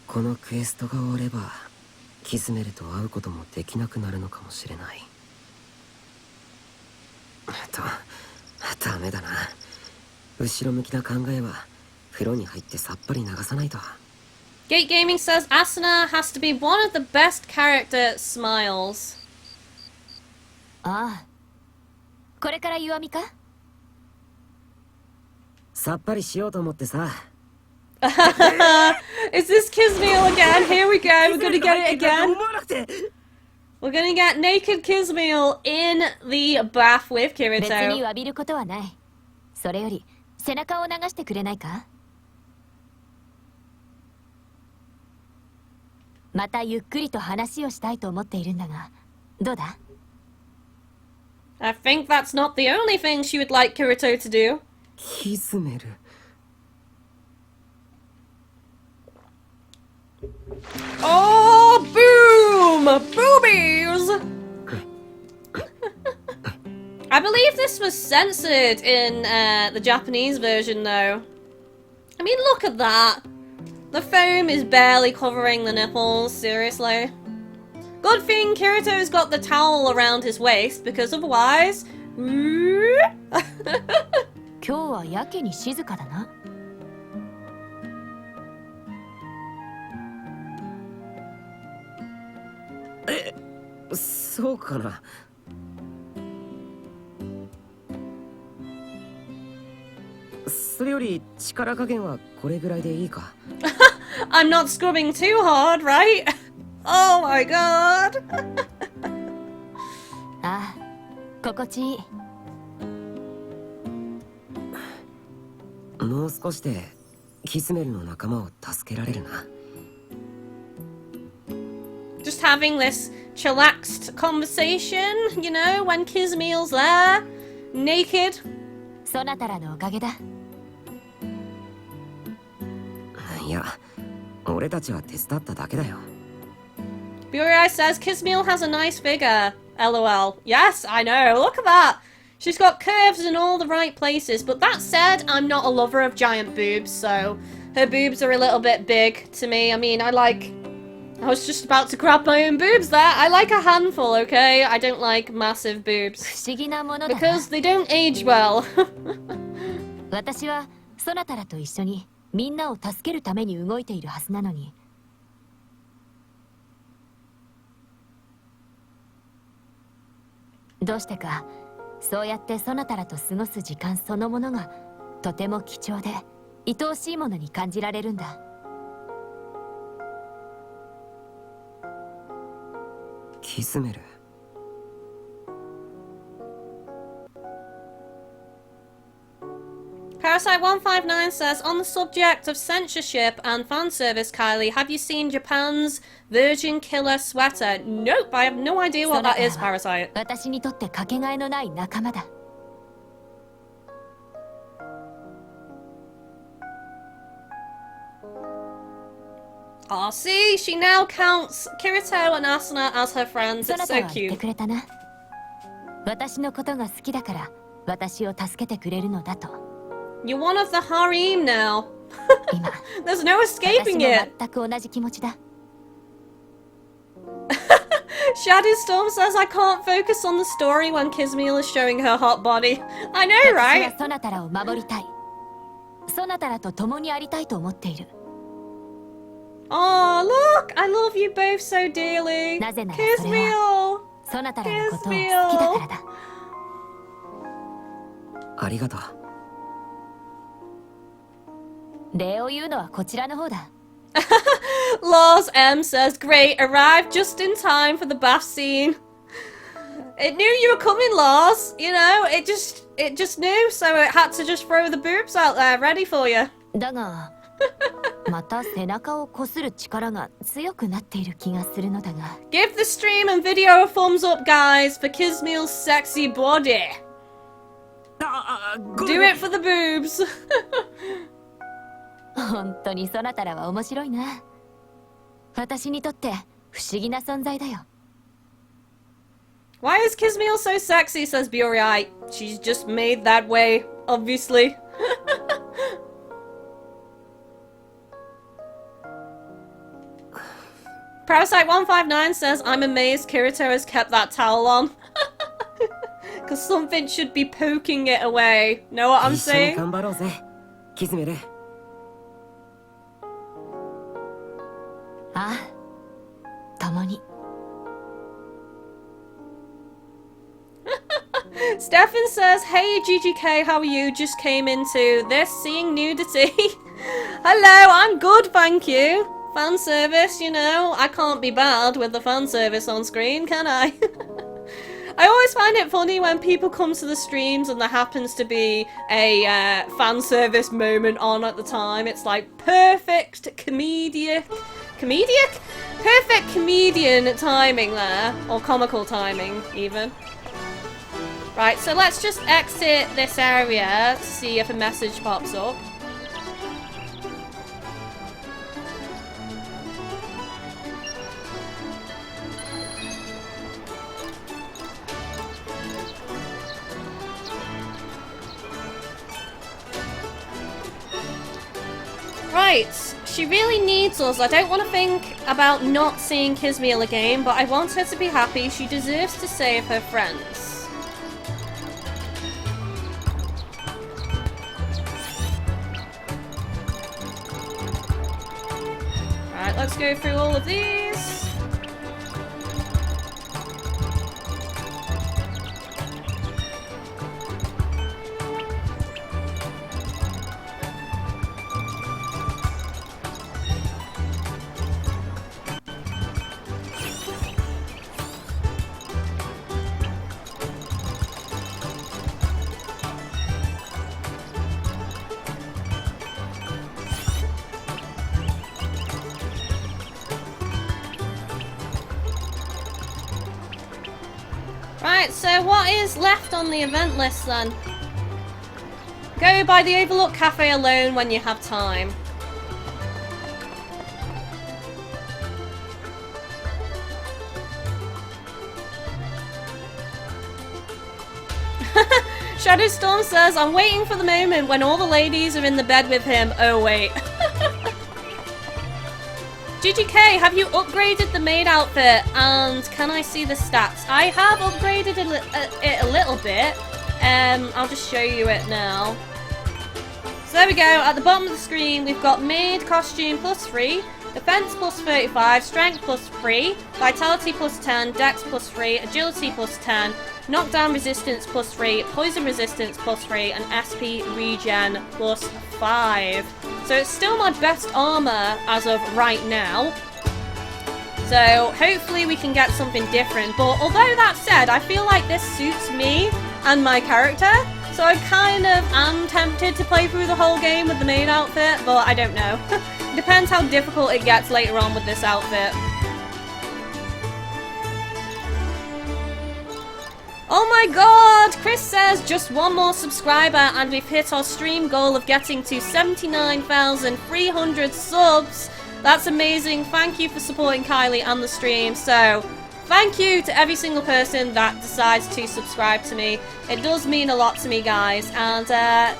B: このクエストが終わればキスメルと会うこともできなくなるのかもしれない。ダメだな。後ろ向きな考えは風呂に入ってさっぱり流さないと。
A: Gate Gaming says Asuna has to be one of the best character smiles.
E: ああ、これから弱みか？
B: さっぱりしようと思ってさ。
A: Is this Kismeal again? Here we go. We're gonna get it again. We're gonna get naked Kismeal in the bath with
E: 別に
A: Kirito.
E: 浴びることはない。それより背中を流してくれないか？またゆっくりと話をしたいと思っているんだが、どうだ？
A: I think that's not the only thing she would like Kirito to do.
B: キスメル。
A: Oh, boom! Boobies! I believe this was censored in the Japanese version, though. I mean, look at that. The foam is barely covering the nipples, seriously. Good thing Kirito's got the towel around his waist, because otherwise...
E: 今日はやけに静かだな。
B: そうかな。それより力加減はこれぐらいでいいか。
A: I'm not scrubbing too hard, right? Oh my god!
E: ああ、心地いい。
B: もう少しでキスメルの仲間を助けられるな。
A: Just having this chillaxed conversation, you know, when Kismeal's there, naked.
E: そなたらのおかげだ。
B: いや、俺たちは手伝っただけだよ。
A: Burai says Kismeal has a nice figure. LOL. Yes, I know. Look at that. She's got curves in all the right places. But that said, I'm not a lover of giant boobs, so her boobs are a little bit big to me. I mean, I was just about to grab my own boobs there. I like a handful, okay? I don't like massive boobs.
E: 不思議なものだな。
A: Because they don't age well.
E: 私はそなたらと一緒にみんなを助けるために動いているはずなのに。どうしてか、そうやってそなたらと過ごす時間そのものがとても貴重で愛おしいものに感じられるんだ。
B: キスメル。
A: Parasite159 says, on the subject of censorship and fan service, Kylie, have you seen Japan's Virgin Killer sweater? Nope, I have no idea what that is, Parasite.
E: 私にとってかけがえのない仲間だ。
A: Oh, see, she now counts Kirito and Asuna as her friends.
E: そ
A: It's
E: なた
A: so
E: は言って
A: cute.
E: くれたな。私のことが好きだから私を助けてくれるのだと。
A: You're one of the harem now.
E: 今、
A: There's no
E: 私
A: escaping
E: も
A: it.
E: 全く同じ気持ちだ。
A: Shadowstorm says, I can't focus on the story when Kismeal is showing her hot body. I know,
E: 私は
A: right?
E: そなたらを守りたい。そなたらと共にありたいと思っている。
A: Oh, look! I love you both so dearly.
E: なぜならそれ
A: Kismeal!
E: そなたらのことを好きだからだ。
B: ありがとう。
E: 礼を言うのはこちらの方だ。
A: Lars M says, great, arrived just in time for the bath scene. It knew you were coming, Lars. You know, it just knew, so it had to just throw the boobs out there, ready for you.
G: だがまた背中をこする力が強くなっている気がするのだが
A: Give the stream and video a thumbs up, guys, for Kizmeal's sexy body. Do it for the boobs.
G: 本当にそなたらは面白いな私にとって不思議な存在だよ
A: Why is Kizmeal so sexy, says Biori. She's just made that way, obviously. Parasite159 says, I'm amazed Kirito has kept that towel on. Because something should be poking it away. Know what I'm saying?
B: 頑張ろうぜキズメル
G: ああ共に
A: Stefan says, hey GGK, how are you? Just came into this, seeing nudity. Hello, I'm good, thank you. Fan service, you know, I can't be bad with the fan service on screen, can I? I always find it funny when people come to the streams and there happens to be a fan service moment on at the time. It's like perfect comedic? Perfect comedian timing there, or comical timing even. Right, so let's just exit this area to see if a message pops up. Right, she really needs us. I don't want to think about not seeing Kizmeal again, but I want her to be happy. She deserves to save her friends. Alright, let's go through all of these. Right, so what is left on the event list then? Go by the Overlook Cafe alone when you have time. Shadowstorm says, I'm waiting for the moment when all the ladies are in the bed with him. Oh wait. GGK, have you upgraded the maid outfit? And can I see the stats? I have upgraded it a little bit. I'll just show you it now. So there we go. At the bottom of the screen, we've got maid costume plus 3, defense plus 35, strength plus 3, vitality plus 10, dex plus 3, agility plus 10, knockdown resistance plus 3, poison resistance plus 3, and SP regen plus 5. So it's still my best armor as of right now. So hopefully we can get something different. But although that said, I feel like this suits me and my character. So I kind of am tempted to play through the whole game with the main outfit, but I don't know. It depends how difficult it gets later on with this outfit. Oh my god! Chris says just one more subscriber and we've hit our stream goal of getting to 79,300 subs. That's amazing. Thank you for supporting Kylie and the stream. So, thank you to every single person that decides to subscribe to me. It does mean a lot to me, guys. And,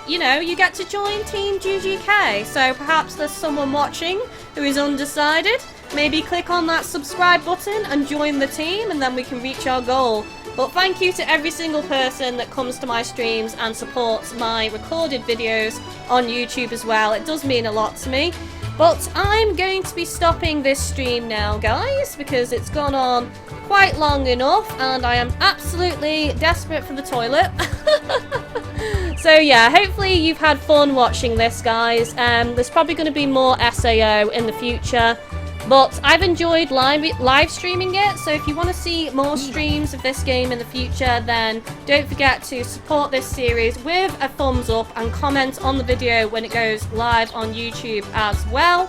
A: you know, you get to join Team GGK. So perhaps there's someone watching who is undecided. Maybe click on that subscribe button and join the team and then we can reach our goal. But thank you to every single person that comes to my streams and supports my recorded videos on YouTube as well. It does mean a lot to me. But I'm going to be stopping this stream now, guys, because it's gone on quite long enough and I am absolutely desperate for the toilet. So yeah, hopefully you've had fun watching this, guys. There's probably going to be more SAO in the future. But I've enjoyed live streaming it, so if you want to see more streams of this game in the future, then don't forget to support this series with a thumbs up and comment on the video when it goes live on YouTube as well.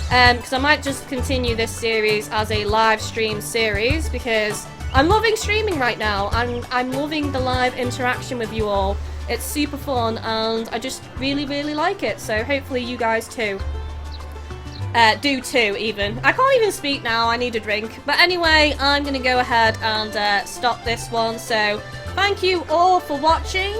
A: Because I might just continue this series as a live stream series, because I'm loving streaming right now, and I'm loving the live interaction with you all. It's super fun, and I just really, really like it, so hopefully you guys too. Do too, even. I can't even speak now, I need a drink. But anyway, I'm going to go ahead and stop this one. So, thank you all for watching.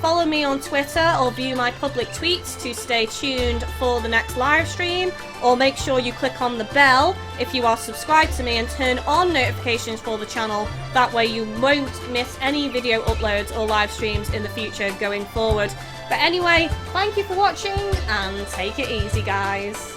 A: Follow me on Twitter or view my public tweets to stay tuned for the next live stream. Or make sure you click on the bell if you are subscribed to me and turn on notifications for the channel. That way you won't miss any video uploads or live streams in the future going forward. But anyway, thank you for watching and take it easy, guys.